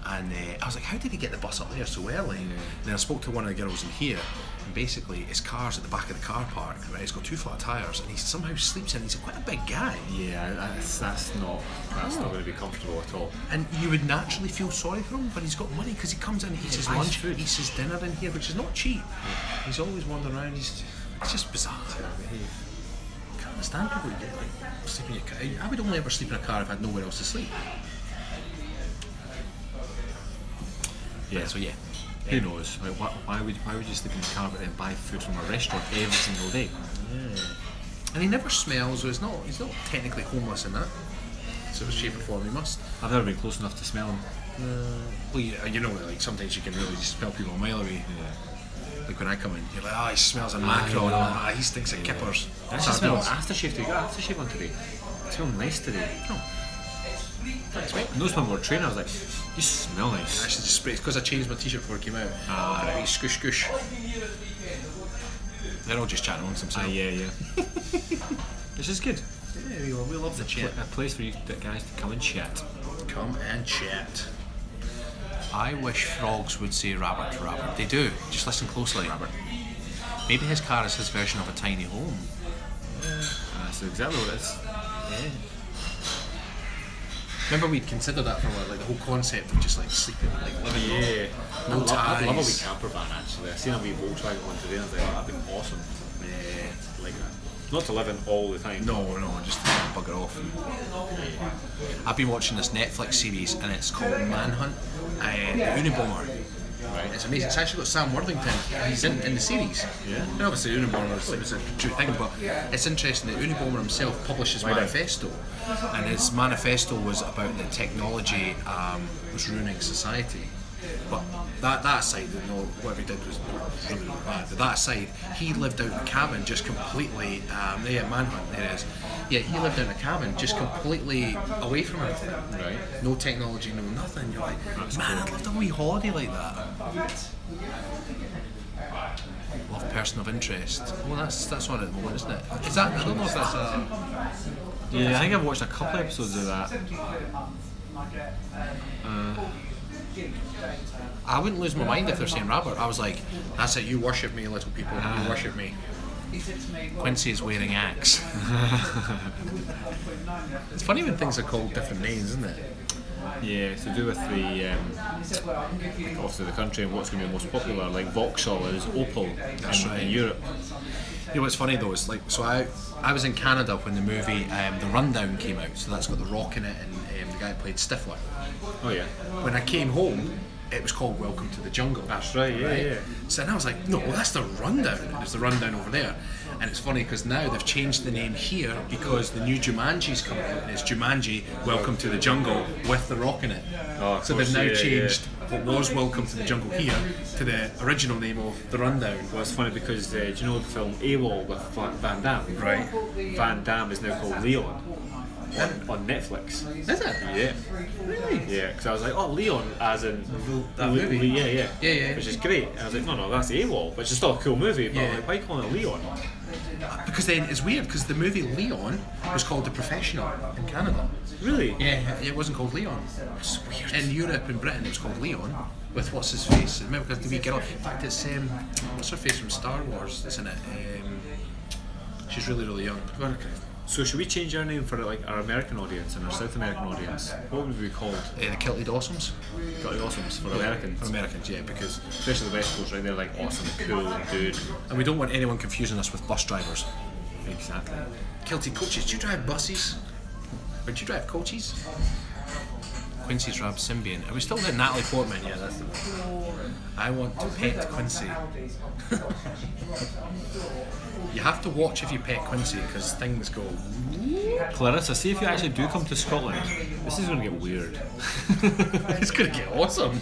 And I was like, how did he get the bus up there so early? And then I spoke to one of the girls in here, and basically his car's at the back of the car park, right? He's got 2 flat tyres, and he somehow sleeps in. He's quite a big guy. Yeah, that's not going to be comfortable at all. And you would naturally feel sorry for him, but he's got money because he comes in, eats his lunch, food. eats his dinner in here, which is not cheap. He's always wandering around. It's just bizarre. I can't understand people who get like sleep in your car. I would only ever sleep in a car if I had nowhere else to sleep. Yeah. So yeah. Who knows? Like, why would you sleep in the car but then buy food from a restaurant every single day? Yeah. And he never smells, so he's not technically homeless in that. So it's shape or form he must. I've never been close enough to smell him. Well, you know, like sometimes you can really smell people a mile away. Yeah. Like when I come in, you're like, oh, he smells of mackerel, and I'm like, he stinks of kippers. I actually smell aftershave today. You got aftershave on today. I smell nice today. No. Thanks, mate. I noticed when we were training, I was like, you smell nice. I should just spray. It's because I changed my t-shirt before it came out. Right. Squish, squish. They're all just chatting amongst themselves. Yeah. This is good. Yeah, we love the chat. A place for you guys to come and chat. Come and chat. I wish frogs would say rabbit, rabbit. They do. Just listen closely. Rabbit. Maybe his car is his version of a tiny home. That's exactly what it is. Yeah. Remember we'd considered that for like the whole concept of just like sleeping, like living. Yeah. No ties. I'd love a wee camper van actually. I seen a wee Volkswagen one today and I was like, that'd be awesome. Yeah. Like that. Not to live in all the time. No, just to bugger off. I've been watching this Netflix series and it's called Manhunt, the Unabomber. Right. It's amazing. It's actually got Sam Worthington. He's in the series. Yeah. And obviously Unabomber was a true thing, but it's interesting that Unabomber himself published his manifesto, and his manifesto was about the technology was ruining society. But that aside, you know, whatever he did was really, really bad. But that aside, he lived out in a cabin just completely. Manhunt. There it is. Yeah, he lived out in a cabin just completely away from everything. Right. No technology, no nothing. You're like, That's man, cool. I'd love a wee holiday like that. Love person of interest. Well, that's on at the moment, isn't it? Is that? I don't know if that's a. Yeah, I think I've watched a couple episodes of that. I wouldn't lose my mind if they're saying rabbit. I was like, that's it, you worship me, little people, you worship me. Quincy is wearing axe. It's funny when things are called different names, isn't it? Yeah, it's to do with the obviously the country and what's going to be most popular. Like Vauxhall is Opel in Europe. You know what's funny though is like, so I was in Canada when the movie The Rundown came out, so that's got The Rock in it and the guy who played Stifler. Oh yeah. When I came home, it was called Welcome to the Jungle. That's right. Yeah. So then I was like, no, that's The Rundown. And there's The Rundown over there. And it's funny because now they've changed the name here because the new Jumanji's come out and it's Jumanji Welcome to the Jungle with The Rock in it. Oh, so they've now changed what was Welcome to the Jungle here to the original name of The Rundown. Well, it's funny because do you know the film AWOL with Van Damme? Right. Van Damme is now called Leon on Netflix. Is it? Yeah. Really? Yeah, because I was like, oh, Leon, as in that movie? Yeah. Which is great. And I was like, no, that's AWOL, which is still a cool movie. But I'm like, why are you calling it Leon? Because then it's weird because the movie Leon was called The Professional in Canada. Really? Yeah, it wasn't called Leon. It's weird. In Europe and Britain, it was called Leon. With what's his face? Remember, because the wee girl. In fact, it's what's her face from Star Wars that's in it. She's really, really young. So should we change our name for like our American audience and our South American audience? What would we be called? The Kilted Awesomes. Kilted Awesomes for Americans. For Americans, yeah, because especially the West Coast, right? They're like awesome, cool, and dude. And we don't want anyone confusing us with bus drivers. Exactly. Kilted coaches. Do you drive buses? Or do you drive coaches? Quincy's drive Symbian. Are we still there? Natalie Portman? Yeah, that's the one. I want to pet Quincy. You have to watch if you pet Quincy because things go. Clarissa, see if you actually do come to Scotland. This is going to get weird. It's going to get awesome.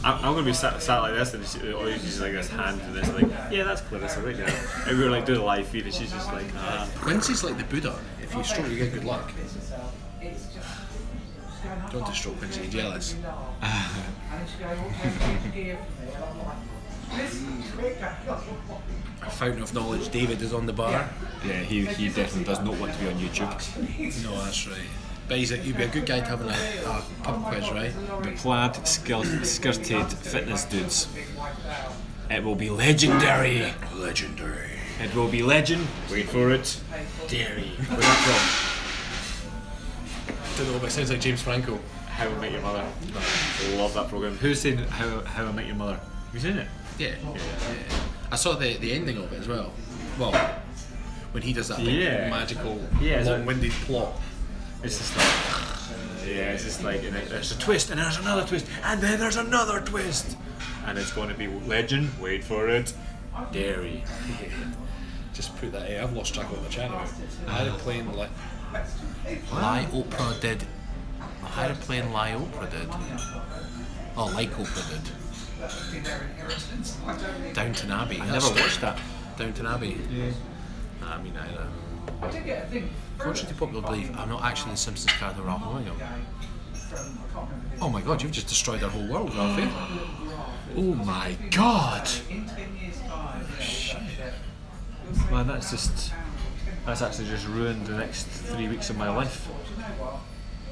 I'm going to be sat like this and she always uses like this hand and this like, yeah, that's Clarissa right now. And we were like doing a live feed and she's just like, ah. Quincy's like the Buddha. If you stroke, you get good luck. Don't destroy Quincy, you jealous? A fountain of knowledge, David is on the bar. Yeah, he definitely does not want to be on YouTube. No, that's right. But you'd be a good guy to have in a pub quiz, right? The plaid skirted fitness dudes. It will be legendary. Legendary. It will be legend. Wait for it. Dairy. Where's that from? Don't know, but it sounds like James Franco. How I Met Your Mother. Love that program. Who's saying How I Met Your Mother? You seen it? Yeah. I saw the ending of it as well. Well, when he does that big magical, long-winded plot. It's just like, it's just like, and there's a twist, and there's another twist, and then there's another twist, and it's going to be legend. Wait for it. Dairy. Just put that in. I've lost track of what the channel. I had a plane Lie Oprah did. I had a plane Lie Oprah did. Oh, like Oprah did. Downton Abbey. I never watched that. Downton Abbey. Yeah. Nah, me neither. Contrary to popular belief, I'm not actually the Simpsons character Ralph Willingham. Oh my god, you've just destroyed our whole world, Ralphie. Oh my god! Shit. Man, that's actually just ruined the next 3 weeks of my life.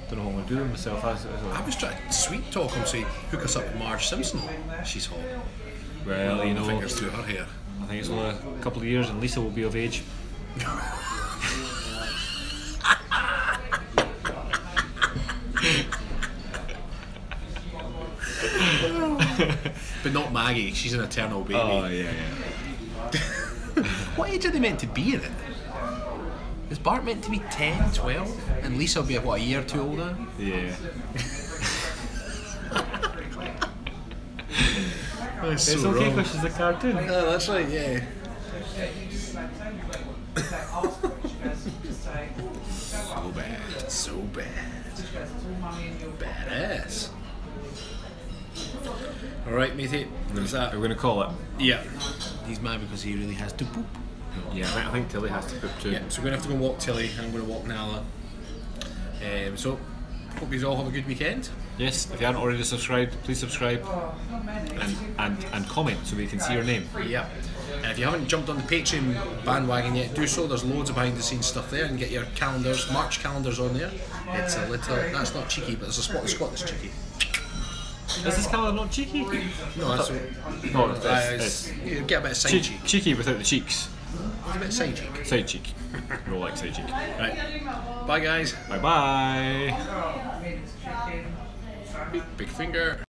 Don't know what I'm going to do with myself. I was trying to sweet talk him, say, hook us up with Marge Simpson. She's hot. Well, you know, Fingers through her hair. I think it's only a couple of years and Lisa will be of age. But not Maggie, she's an eternal baby. Oh, yeah. What age are they meant to be in it? Is Bart meant to be 10, 12? And Lisa will be, what, a year or two older? Yeah. That's It's so okay wrong. because she's a cartoon. Oh, that's right, yeah. So bad. Badass. Alright, matey, there's that. We're going to call it. Yeah. He's mad because he really has to poop. Yeah, I think Tilly has to poop too. Yeah, so we're going to have to go and walk Tilly, and I'm going to walk Nala. So, hope you all have a good weekend. Yes, if you haven't already subscribed, please subscribe and comment so we can see your name. Yeah. And if you haven't jumped on the Patreon bandwagon yet, do so. There's loads of behind the scenes stuff there, and get your calendars, March calendars on there. It's a little, that's not cheeky, but there's a spot in Scott that's cheeky. Is this calendar not cheeky? No, that's No, you get a bit of side cheek. Cheeky without the cheeks. It's a bit of side cheek. Side cheek. No, like side cheek. Right. Bye, guys. Bye bye. Big finger.